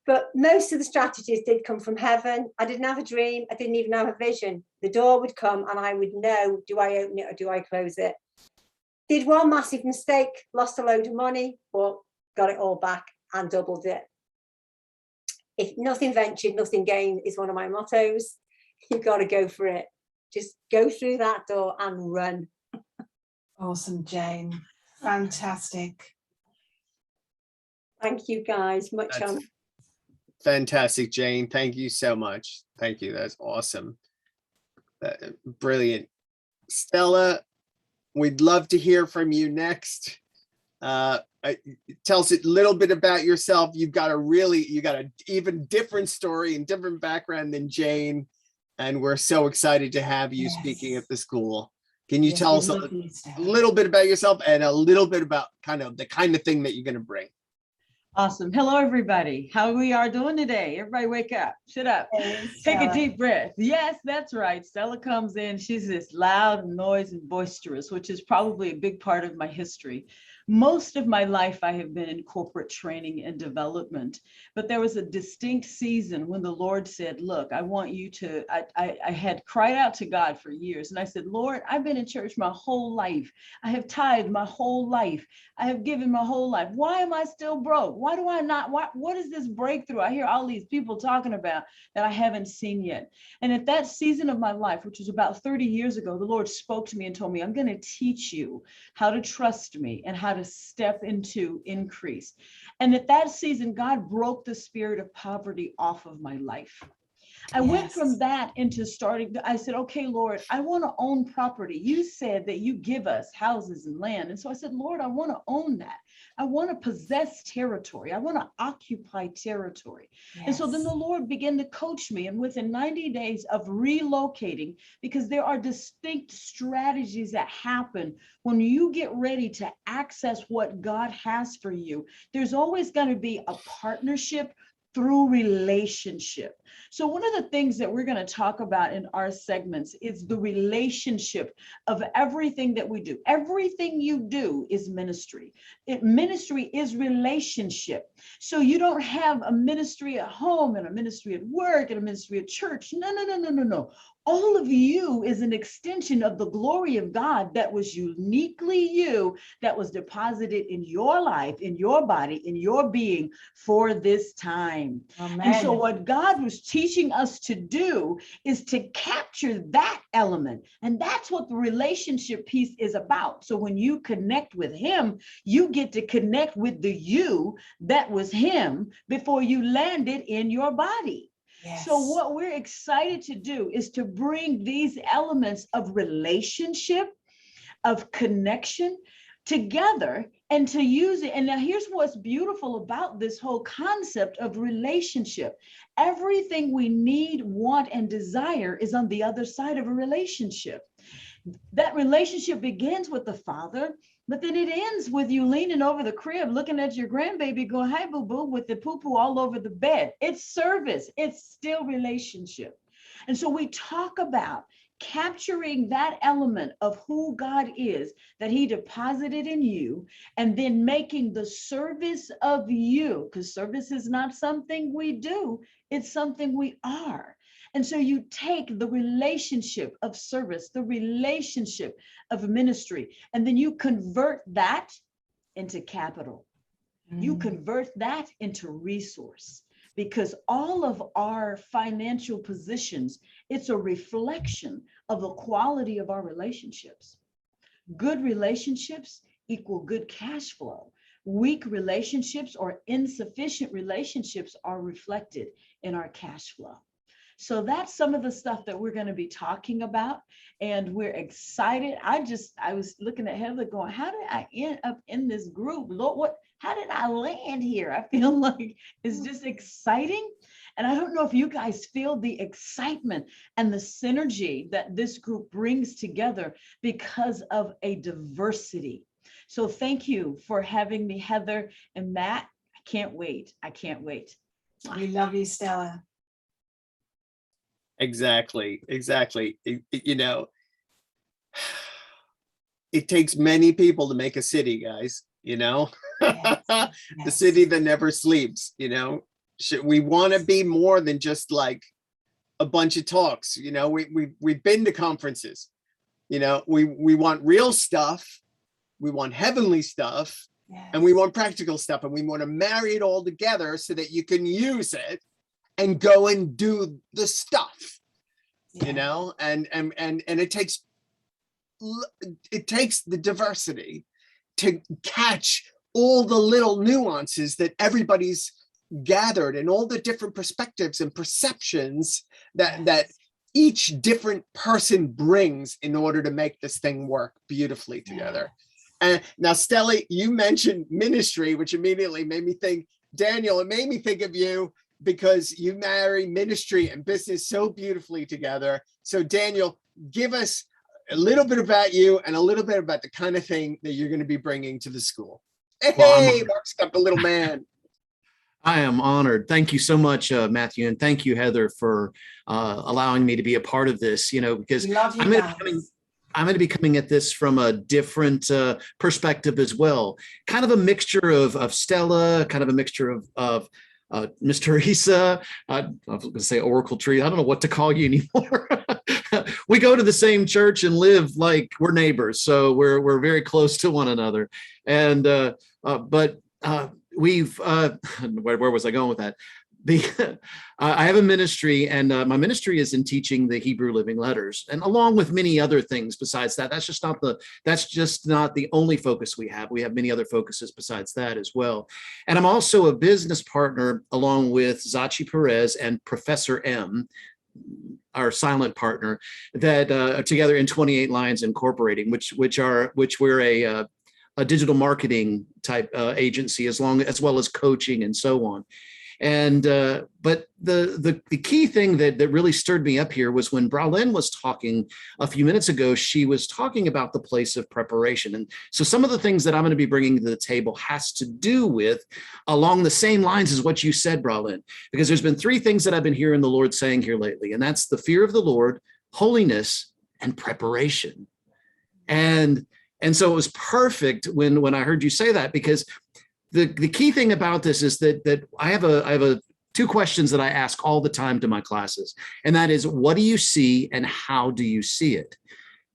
But most of the strategies did come from heaven. I didn't have a dream. I didn't even have a vision. The door would come and I would know, do I open it or do I close it? Did one massive mistake, lost a load of money, but got it all back and doubled it. If nothing ventured, nothing gained is one of my mottos. You've got to go for it. Just go through that door and run. Awesome, Jane. Fantastic. Thank you guys. Much on. Fantastic, Jane. Thank you so much. Thank you. That's awesome. Brilliant. Stella, we'd love to hear from you next. Tell us a little bit about yourself. You got an even different story and different background than Jane. And we're so excited to have you speaking at the school. Can you tell us a little bit about yourself and a little bit about the kind of thing that you're going to bring? Awesome. Hello, everybody. How we are doing today? Everybody wake up, sit up, take a deep breath. Yes, that's right. Stella comes in. She's this loud noise and boisterous, which is probably a big part of my history. Most of my life, I have been in corporate training and development, but there was a distinct season when the Lord said, look, I want you to, I had cried out to God for years. And I said, Lord, I've been in church my whole life. I have tithed my whole life. I have given my whole life. Why am I still broke? Why do I not, what is this breakthrough I hear all these people talking about that I haven't seen yet? And at that season of my life, which was about 30 years ago, the Lord spoke to me and told me, I'm going to teach you how to trust me and how to step into increase. And at that season, God broke the spirit of poverty off of my life. I went from that into starting, I said, okay, Lord, I want to own property. You said that you give us houses and land. And so I said, Lord, I want to own that. I want to possess territory. I want to occupy territory. And so then the Lord began to coach me. And within 90 days of relocating, because there are distinct strategies that happen when you get ready to access what God has for you, there's always going to be a partnership through relationship. So one of the things that we're going to talk about in our segments is the relationship of everything that we do. Everything you do is ministry. Ministry is relationship. So you don't have a ministry at home and a ministry at work and a ministry at church. No. All of you is an extension of the glory of God that was uniquely you, that was deposited in your life, in your body, in your being for this time. Amen. And so what God was teaching us to do is to capture that element. And that's what the relationship piece is about. So when you connect with him, you get to connect with the you that was him before you landed in your body. So what we're excited to do is to bring these elements of relationship, of connection together and to use it. And now here's what's beautiful about this whole concept of relationship. Everything we need, want, and desire is on the other side of a relationship. That relationship begins with the Father, but then it ends with you leaning over the crib, looking at your grandbaby going, hi, boo-boo, with the poo-poo all over the bed. It's service. It's still relationship. And so we talk about capturing that element of who God is that he deposited in you, and then making the service of you, because service is not something we do, it's something we are. And so you take the relationship of service, the relationship of ministry, and then you convert that into capital. You convert that into resource, because all of our financial positions, it's a reflection of the quality of our relationships. Good relationships equal good cash flow. Weak relationships or insufficient relationships are reflected in our cash flow. So that's some of the stuff that we're going to be talking about, and we're excited. I was looking at Heather going, how did I end up in this group? Lord, how did I land here? I feel like it's just exciting. And I don't know if you guys feel the excitement and the synergy that this group brings together because of a diversity. So thank you for having me, Heather and Matt. I can't wait. We love you, Stella. Exactly. You know, it takes many people to make a city, guys, you know, the city that never sleeps, you know. We want to be more than just like a bunch of talks. You know, we've been to conferences, you know, we want real stuff. We want heavenly stuff, and we want practical stuff, and we want to marry it all together so that you can use it and go and do the stuff, you know, and it takes the diversity to catch all the little nuances that everybody's gathered and all the different perspectives and perceptions that each different person brings in order to make this thing work beautifully together. And now, Stella, you mentioned ministry, which immediately made me think, Daniel, it made me think of you because you marry ministry and business so beautifully together. So Daniel, give us a little bit about you and a little bit about the kind of thing that you're going to be bringing to the school. Hey, Mark's got the little man. I am honored. Thank you so much, Matthew, and thank you, Heather, for allowing me to be a part of this. Because I'm going to be coming at this from a different perspective as well. Kind of a mixture of Stella, kind of a mixture of Miss Teresa. I was going to say Oracle Tree. I don't know what to call you anymore. We go to the same church and live like we're neighbors, so we're very close to one another. And we've where was I going with that? I have a ministry, and my ministry is in teaching the Hebrew Living Letters, and along with many other things besides that. That's just not the only focus we have. We have many other focuses besides that as well. And I'm also a business partner along with Zachi Perez and Professor M, our silent partner, that are together in 28 Lions Incorporating, which we're a digital marketing type agency, as well as coaching and so on. And but the key thing that really stirred me up here was when Bralyn was talking a few minutes ago. She was talking about the place of preparation, and so some of the things that I'm going to be bringing to the table has to do with along the same lines as what you said, Bralyn, because there's been three things that I've been hearing the Lord saying here lately, and that's the fear of the Lord, holiness, and preparation. And so it was perfect when I heard you say that, because the key thing about this is that I have two questions that I ask all the time to my classes. And that is, what do you see and how do you see it?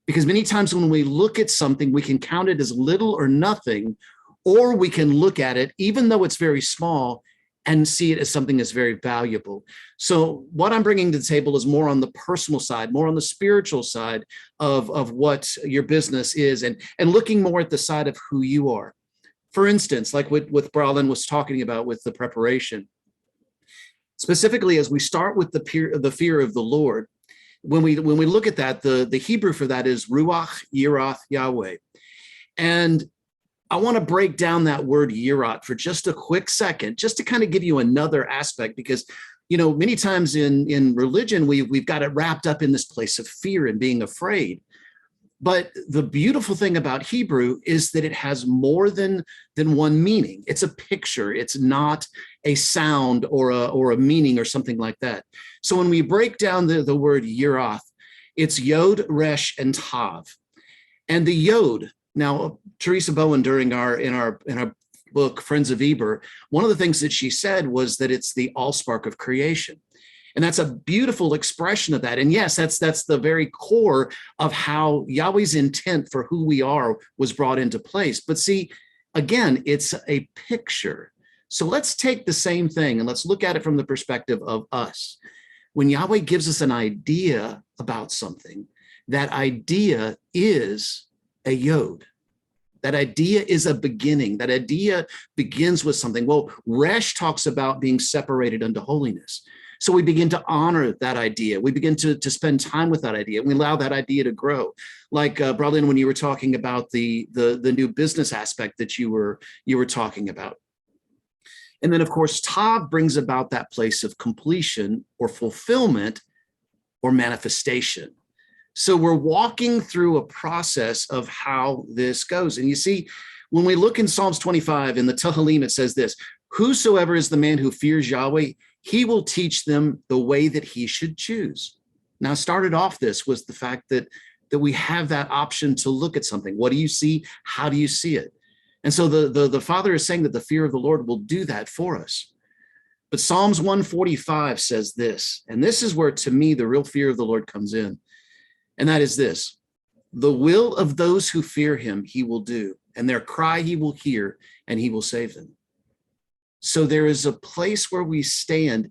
Because many times when we look at something, we can count it as little or nothing, or we can look at it, even though it's very small, and see it as something that's very valuable. So what I'm bringing to the table is more on the personal side, more on the spiritual side of what your business is, and looking more at the side of who you are. For instance, like what Bralyn was talking about with the preparation, specifically as we start with the fear of the Lord, when we look at that, the Hebrew for that is Ruach Yirath Yahweh. And I want to break down that word Yirat for just a quick second, just to kind of give you another aspect, because many times in religion, we've got it wrapped up in this place of fear and being afraid. But the beautiful thing about Hebrew is that it has more than one meaning. It's a picture. It's not a sound or a meaning or something like that. So when we break down the word Yirath, it's Yod, Resh, and Tav. And the Yod, now Teresa Bowen, in our book Friends of Eber, one of the things that she said was that it's the allspark of creation. And that's a beautiful expression of that. And yes, that's the very core of how Yahweh's intent for who we are was brought into place. But see, again, it's a picture. So let's take the same thing and let's look at it from the perspective of us. When Yahweh gives us an idea about something, that idea is a yod. That idea is a beginning. That idea begins with something. Well, Resh talks about being separated unto holiness. So we begin to honor that idea. We begin to spend time with that idea. We allow that idea to grow. Like Bralyn, when you were talking about the new business aspect that you were talking about. And then, of course, Tav brings about that place of completion or fulfillment or manifestation. So we're walking through a process of how this goes. And you see, when we look in Psalms 25 in the Tehillim, it says this: whosoever is the man who fears Yahweh, he will teach them the way that he should choose. Now, started off this was the fact that we have that option to look at something. What do you see? How do you see it? And so the Father is saying that the fear of the Lord will do that for us. But Psalms 145 says this, and this is where, to me, the real fear of the Lord comes in. And that is this: the will of those who fear him, he will do, and their cry he will hear, and he will save them. So there is a place where we stand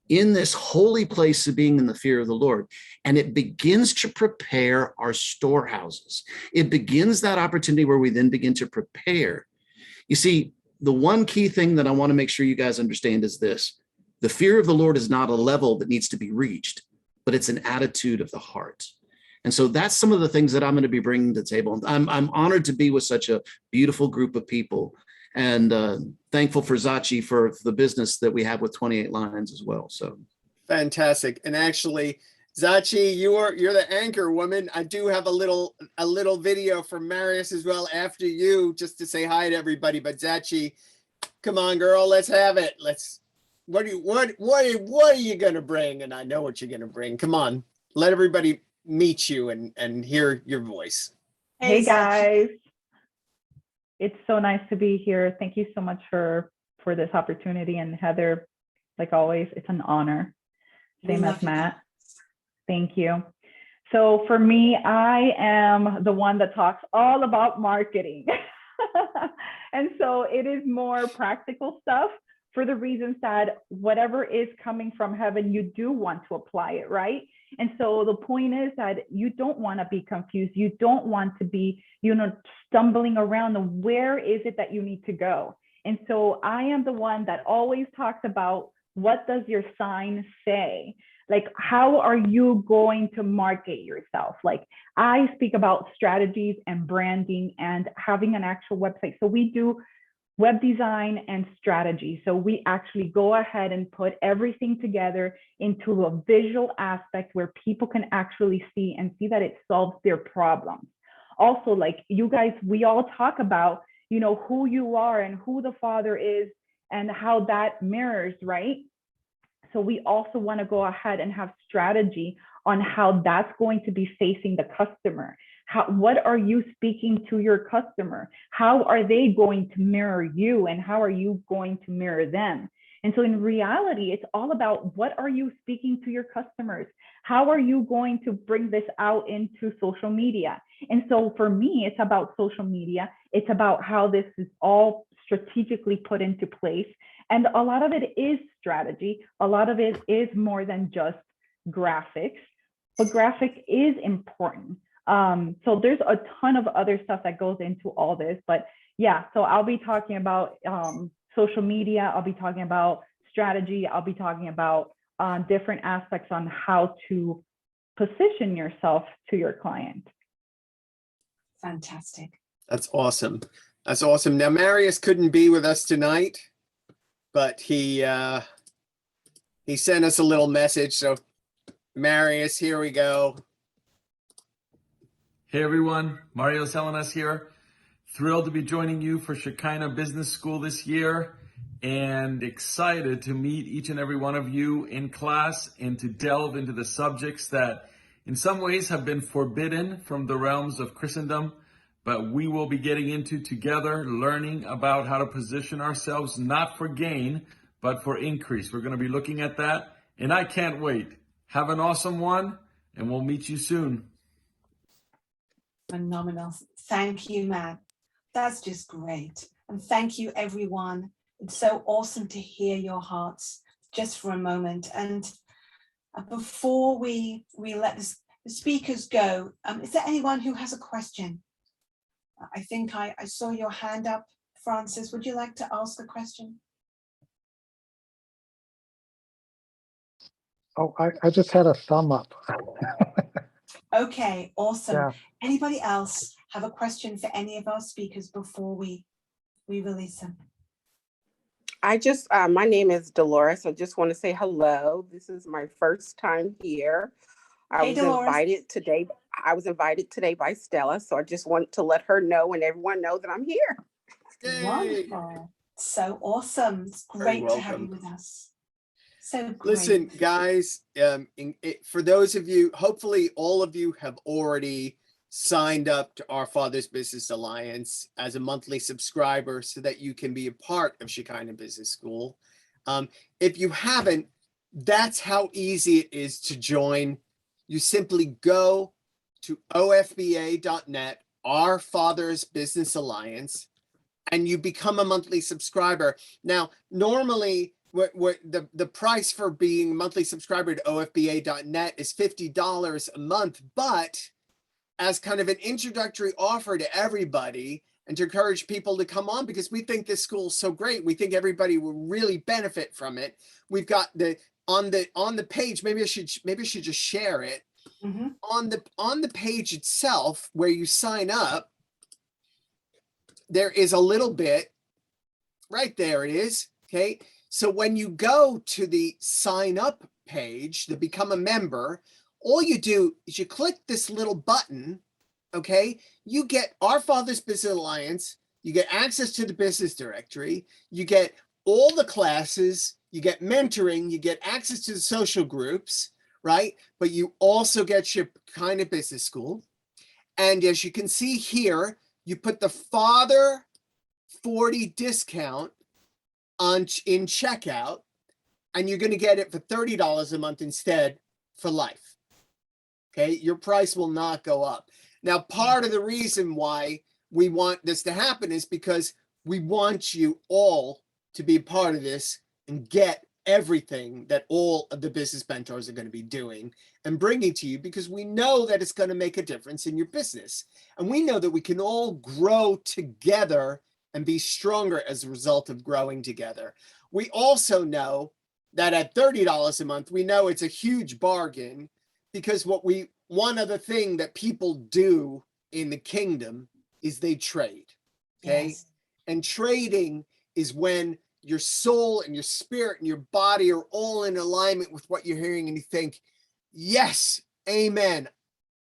in this holy place of being in the fear of the Lord, and it begins to prepare our storehouses. It begins that opportunity where we then begin to prepare. You see, the one key thing that I want to make sure you guys understand is this: the fear of the Lord is not a level that needs to be reached, but it's an attitude of the heart. And so that's some of the things that I'm going to be bringing to the table. I'm honored to be with such a beautiful group of people, and thankful for Zachi for the business that we have with 28 Lines as well. So fantastic. And actually, Zachi, you're the anchor woman. I do have a little video from Marius as well after you, just to say hi to everybody. But Zachi, come on, girl, let's have it. What are you gonna bring? And I know what you're gonna bring. Come on, let everybody meet you and hear your voice. Hey guys, it's so nice to be here. Thank you so much for this opportunity. And Heather, like always, it's an honor. Same as Matt. Thank you. So for me, I am the one that talks all about marketing. And so it is more practical stuff, for the reasons that whatever is coming from heaven, you do want to apply it, right? And so the point is that you don't want to be confused. You don't want to be, stumbling around. Where is it that you need to go? And so I am the one that always talks about, what does your sign say? Like, how are you going to market yourself? Like, I speak about strategies and branding and having an actual website. So we do web design and strategy. So we actually go ahead and put everything together into a visual aspect where people can actually see that it solves their problems. Also, like you guys, we all talk about, who you are and who the Father is and how that mirrors, right? So we also want to go ahead and have strategy on how that's going to be facing the customer. What are you speaking to your customer? How are they going to mirror you, and how are you going to mirror them? And so in reality, it's all about, what are you speaking to your customers? How are you going to bring this out into social media? And so for me, it's about social media. It's about how this is all strategically put into place. And a lot of it is strategy. A lot of it is more than just graphics, but graphic is important. So there's a ton of other stuff that goes into all this, but yeah, so I'll be talking about social media. I'll be talking about strategy. I'll be talking about different aspects on how to position yourself to your client. Fantastic. That's awesome. That's awesome. Now, Marius couldn't be with us tonight, but he sent us a little message. So Marius, here we go. Hey everyone, Mario Salinas here. Thrilled to be joining you for Shekinah Business School this year, and excited to meet each and every one of you in class and to delve into the subjects that in some ways have been forbidden from the realms of Christendom, but we will be getting into together, learning about how to position ourselves not for gain, but for increase. We're going to be looking at that, and I can't wait. Have an awesome one, and we'll meet you soon. Phenomenal. Thank you, Matt. That's just great. And thank you, everyone. It's so awesome to hear your hearts just for a moment. And before we let the speakers go, is there anyone who has a question? I think I saw your hand up, Francis. Would you like to ask a question? Oh, I just had a thumb up. Okay, awesome. Yeah. Anybody else have a question for any of our speakers before we release them? I just, my name is Dolores. I just want to say hello. This is my first time here. I was invited today by Stella, so I just want to let her know and everyone know that I'm here. Yay. Wonderful. So awesome. It's great to have you with us. So great. Listen, guys, for those of you, hopefully all of you have already signed up to Our Father's Business Alliance as a monthly subscriber so that you can be a part of Shekinah Business School. If you haven't, that's how easy it is to join. You simply go to OFBA.net, Our Father's Business Alliance, and you become a monthly subscriber. Now, normally, what the price for being a monthly subscriber to OFBA.net is $50 a month, but as kind of an introductory offer to everybody, and to encourage people to come on, because we think this school is so great. We think everybody will really benefit from it. We've got on the page, maybe I should just share it. Mhm. On the page itself where you sign up, there is a little bit right there. It is. Okay. So when you go to the sign up page to become a member, all you do is you click this little button. Okay. You get Our Father's Business Alliance. You get access to the business directory. You get all the classes. You get mentoring. You get access to the social groups, right? But you also get your Shekinah Business School. And as you can see here, you put the Father 40 discount in checkout, and you're going to get it for $30 a month instead for life. Okay, your price will not go up. Now, part of the reason why we want this to happen is because we want you all to be a part of this and get everything that all of the business mentors are going to be doing and bringing to you, because we know that it's going to make a difference in your business. And we know that we can all grow together and be stronger as a result of growing together. We also know that at $30 a month, we know it's a huge bargain, because one other thing that people do in the kingdom is they trade. Okay. Yes. And trading is when your soul and your spirit and your body are all in alignment with what you're hearing, and you think, yes, amen,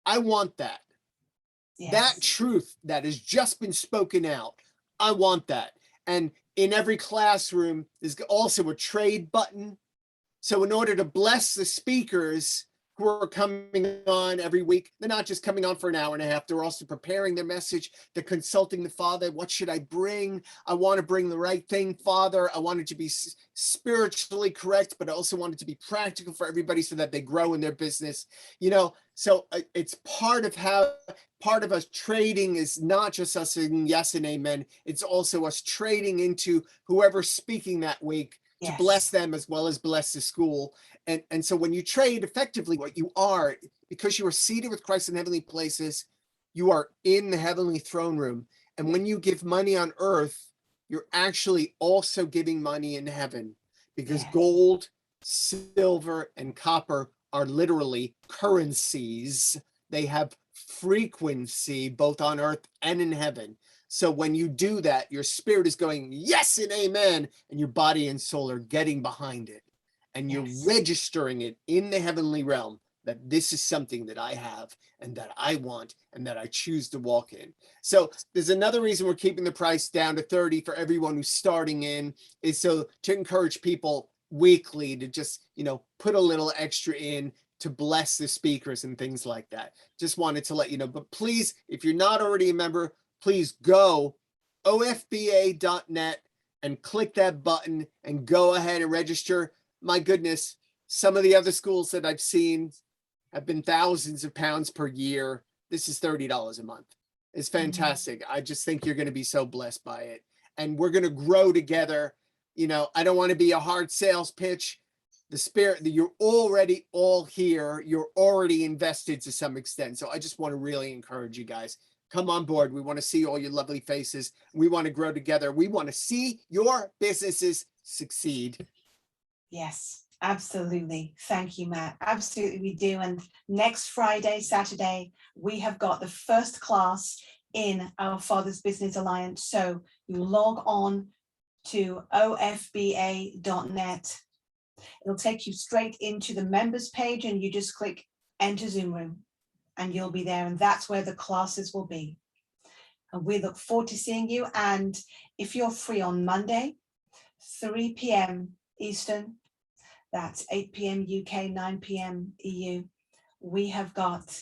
I want that. Yes. That truth that has just been spoken out, I want that. And in every classroom, there's also a trade button. So in order to bless the speakers who are coming on every week, they're not just coming on for an hour and a half, they're also preparing their message. They're consulting the Father. What should I bring? I want to bring the right thing, Father. I want it to be spiritually correct, but I also want it to be practical for everybody so that they grow in their business. So it's part of us trading is not just us saying yes and amen. It's also us trading into whoever's speaking that week, to bless them as well as bless the school. And so when you trade, effectively what you are, because you are seated with Christ in heavenly places, you are in the heavenly throne room. And when you give money on earth, you're actually also giving money in heaven, because gold, silver, and copper are literally currencies. They have frequency both on earth and in heaven. So when you do that, your spirit is going, yes and amen, and your body and soul are getting behind it. And you're registering it in the heavenly realm that this is something that I have and that I want and that I choose to walk in. So there's another reason we're keeping the price down to $30 for everyone who's starting in, is so to encourage people weekly to just, put a little extra in to bless the speakers and things like that. Just wanted to let you know. But please, if you're not already a member, please go OFBA.net and click that button and go ahead and register. My goodness, some of the other schools that I've seen have been thousands of pounds per year. This is $30 a month. It's fantastic. I just think you're going to be so blessed by it. And we're going to grow together. I don't want to be a hard sales pitch. The spirit that you're already all here, you're already invested to some extent. So I just want to really encourage you guys. Come on board. We want to see all your lovely faces. We want to grow together. We want to see your businesses succeed. Yes, absolutely. Thank you, Matt. Absolutely, we do. And next Friday, Saturday, we have got the first class in our Father's Business Alliance. So you log on to ofba.net. It'll take you straight into the members page, and you just click enter Zoom room and you'll be there. And that's where the classes will be. And we look forward to seeing you. And if you're free on Monday, 3 p.m. Eastern, that's 8 p.m. UK, 9 p.m. EU, we have got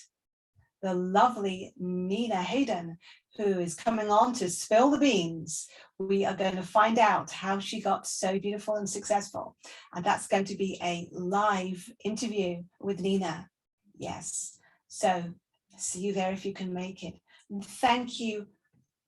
the lovely Nina Hayden, who is coming on to spill the beans. We are going to find out how she got so beautiful and successful. And that's going to be a live interview with Nina. Yes. So see you there if you can make it. And thank you,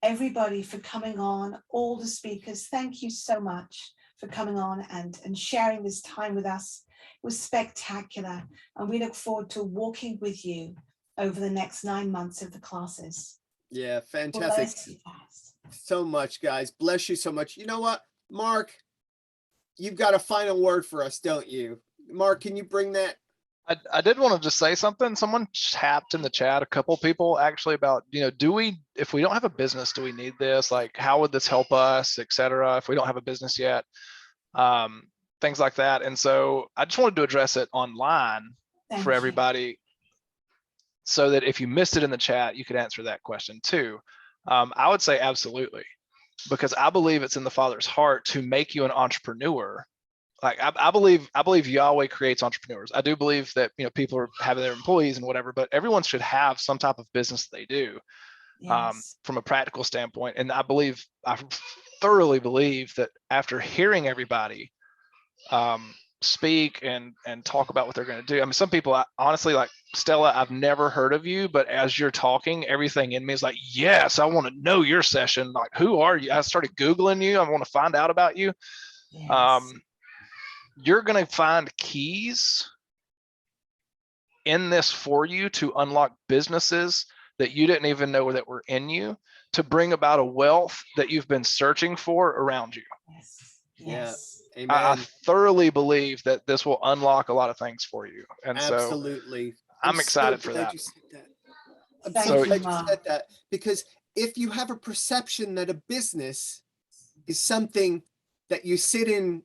everybody, for coming on, all the speakers. Thank you so much for coming on and sharing this time with us. It was spectacular. And we look forward to walking with you over the next 9 months of the classes. Yeah, fantastic. Bless you guys. so much, guys. Bless you so much. You know what, Mark, you've got a final word for us, don't you? Mark, can you bring that? I did want to just say something. Someone tapped in the chat, a couple people actually, about, if we don't have a business, do we need this? Like, how would this help us, et cetera, if we don't have a business yet? Things like that. And so I just wanted to address it online for everybody, so that if you missed it in the chat, you could answer that question too. I would say absolutely, because I believe it's in the Father's heart to make you an entrepreneur. Like I believe Yahweh creates entrepreneurs. I do believe that people are having their employees and whatever, but everyone should have some type of business they do, from a practical standpoint. And I thoroughly believe that after hearing everybody speak and talk about what they're going to do. I mean, some people, honestly, like Stella, I've never heard of you, but as you're talking, everything in me is like, yes, I want to know your session. Like, who are you? I started Googling you. I want to find out about you. Yes. You're going to find keys in this for you to unlock businesses that you didn't even know that were in you, to bring about a wealth that you've been searching for around you. Yes. Yes. Yeah. Amen. I thoroughly believe that this will unlock a lot of things for you. And absolutely. So I'm excited for that. I'm so glad you said that, because if you have a perception that a business is something that you sit in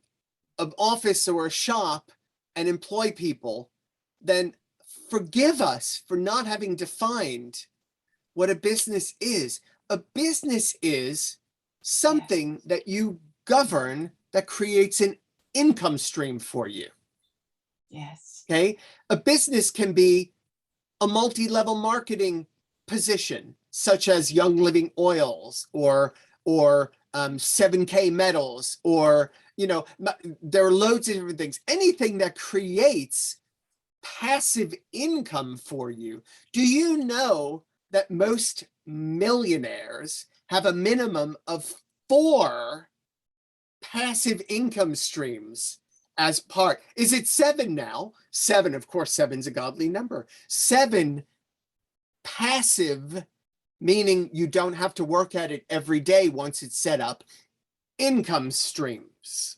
an office or a shop and employ people, then forgive us for not having defined what a business is. A business is something that you govern that creates an income stream for you. Yes. Okay. A business can be a multi-level marketing position, such as Young Living Oils or 7K Metals, or, there are loads of different things. Anything that creates passive income for you. Do you know that most millionaires have a minimum of 4 passive income streams as part? Is it 7 now? 7, of course, 7's a godly number. 7 passive, meaning you don't have to work at it every day once it's set up, income streams.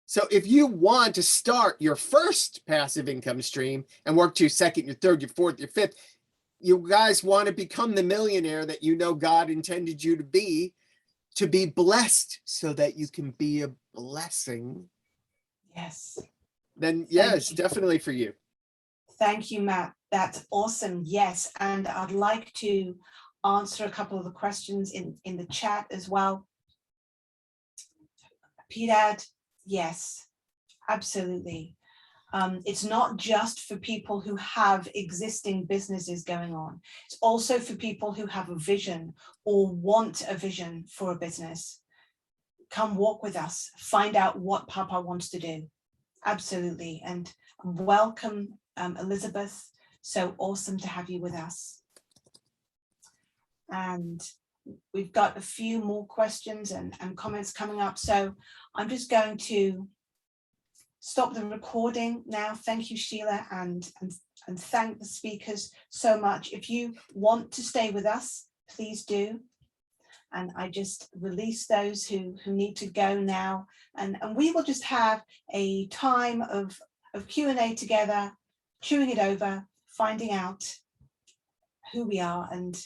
So if you want to start your first passive income stream and work to your second, your third, your fourth, your fifth, you guys want to become the millionaire that God intended you to be blessed so that you can be a blessing. Yes. Then it's definitely for you. Thank you, Matt. That's awesome. Yes. And I'd like to answer a couple of the questions in the chat as well. PDAD, yes, absolutely. It's not just for people who have existing businesses going on. It's also for people who have a vision or want a vision for a business. Come walk with us, find out what Papa wants to do. Absolutely. And welcome, Elizabeth. So awesome to have you with us. And we've got a few more questions and comments coming up. So I'm just going to stop the recording now. Thank you, Sheila, and thank the speakers so much. If you want to stay with us, please do. And I just release those who need to go now. And we will just have a time of Q&A together, chewing it over, finding out who we are and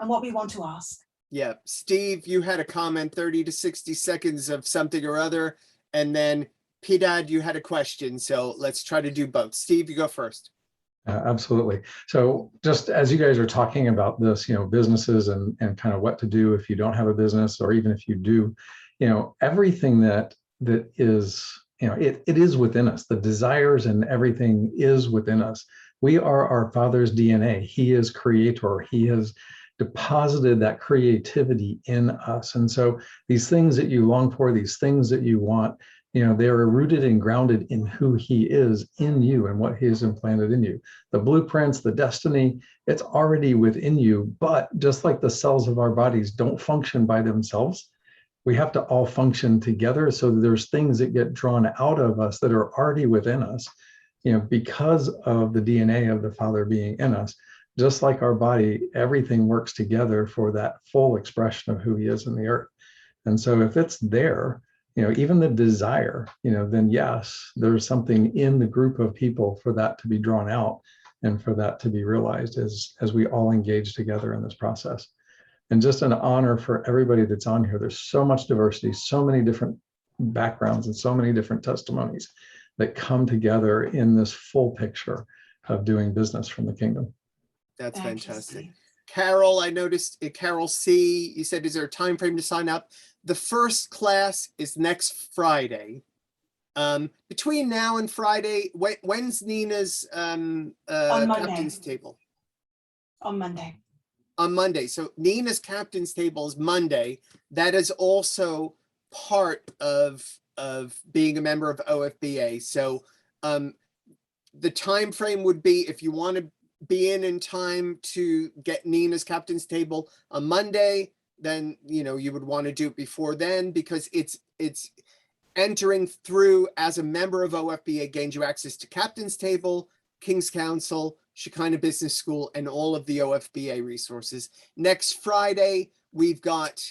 what we want to ask. Yeah, Steve, you had a comment, 30 to 60 seconds of something or other, and then PDAD, you had a question. So let's try to do both. Steve, you go first. Absolutely. So just as you guys are talking about this, businesses and kind of what to do if you don't have a business, or even if you do, everything that is, it is within us. The desires and everything is within us. We are our Father's DNA. He is creator. He has deposited that creativity in us. And so these things that you long for, these things that you want, they are rooted and grounded in who he is in you and what he has implanted in you. The blueprints, the destiny, it's already within you. But just like the cells of our bodies don't function by themselves, we have to all function together. So there's things that get drawn out of us that are already within us, because of the DNA of the Father being in us. just like our body, everything works together for that full expression of who he is in the earth. And so if it's there, even the desire, then yes, there's something in the group of people for that to be drawn out and for that to be realized as we all engage together in this process. And just an honor for everybody that's on here. There's so much diversity, so many different backgrounds and so many different testimonies that come together in this full picture of doing business from the kingdom. That's Thank fantastic. you, Carol, I noticed, Carol C, you said, is there a time frame to sign up? The first class is next Friday. Between now and Friday, when's Nina's captain's table? On Monday. On Monday. So Nina's captain's table is Monday. That is also part of being a member of OFBA. So the time frame would be, if you want to be in time to get Nina's captain's table on Monday, then you would want to do it before then, because it's entering through as a member of OFBA gains you access to captain's table, King's Council, Shekinah Business School, and all of the OFBA resources. Next Friday, we've got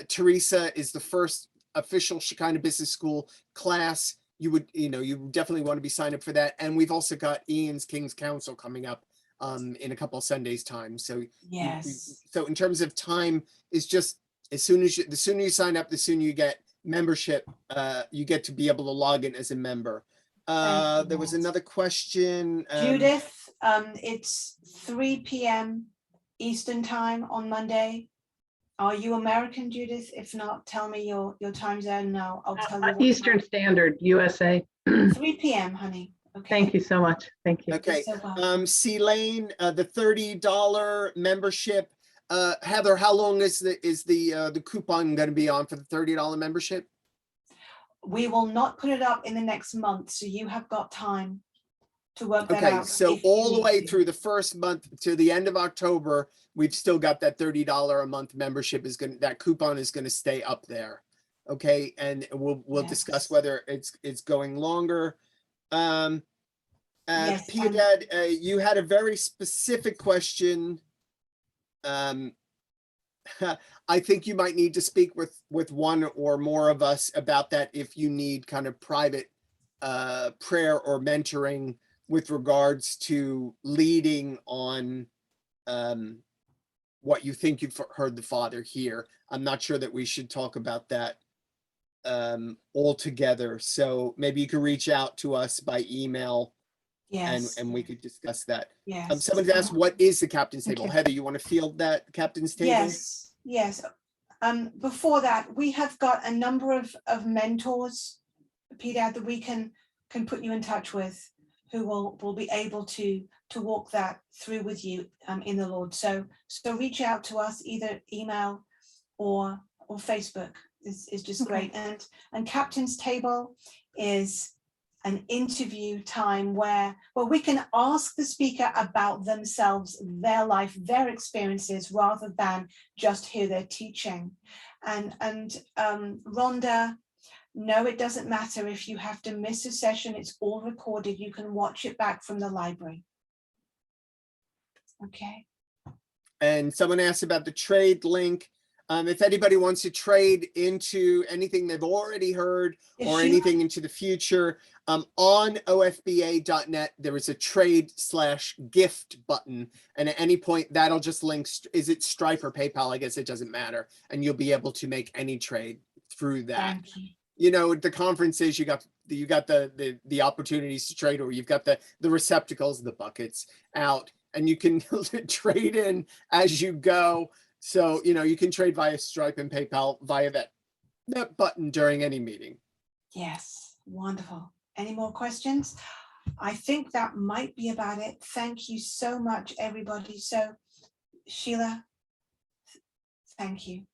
Teresa is the first official Shekinah Business School class. You definitely want to be signed up for that. And we've also got Ian's King's Council coming up in a couple of Sundays time. So yes. So in terms of time, is just the sooner you sign up, the sooner you get membership. You get to be able to log in as a member. There was another question. Judith, it's 3 p.m. Eastern time on Monday. Are you American, Judith? If not, tell me your time zone now. I'll tell you. Eastern Standard, USA. 3 p.m., honey. Okay. Thank you so much. Thank you. Okay. So C-Lane, the $30 membership. Heather, how long is the coupon going to be on for the $30 membership? We will not put it up in the next month, so you have got time to work that out. Okay, so all the way through the first month to the end of October, we've still got that $30 a month membership that coupon is going to stay up there. Okay, and we'll discuss whether it's going longer. Yes, Piedad, you had a very specific question. I think you might need to speak with one or more of us about that if you need kind of private prayer or mentoring with regards to leading on what you think you've heard the Father here. I'm not sure that we should talk about that all together. So maybe you could reach out to us by email. Yes. And we could discuss that. Yes. Someone's asked, what is the captain's table? Heather, you want to field that captain's table? Yes. Before that, we have got a number of mentors, Peter, that we can put you in touch with, who will be able to walk that through with you in the Lord. So reach out to us, either email or Facebook is just great. And captain's table is an interview time where we can ask the speaker about themselves, their life, their experiences, rather than just hear their teaching. And Rhonda, no, it doesn't matter if you have to miss a session. It's all recorded. You can watch it back from the library. Okay. And someone asked about the trade link. If anybody wants to trade into anything they've already heard or anything into the future, on ofba.net, there is a trade/gift button. And at any point, that'll just link. Is it Stripe or PayPal? I guess it doesn't matter. And you'll be able to make any trade through that. The conferences, you got the opportunities to trade, or you've got the receptacles, the buckets out, and you can trade in as you go. So, you can trade via Stripe and PayPal via that button during any meeting. Yes, wonderful. Any more questions? I think that might be about it. Thank you so much, everybody. So, Sheila, thank you.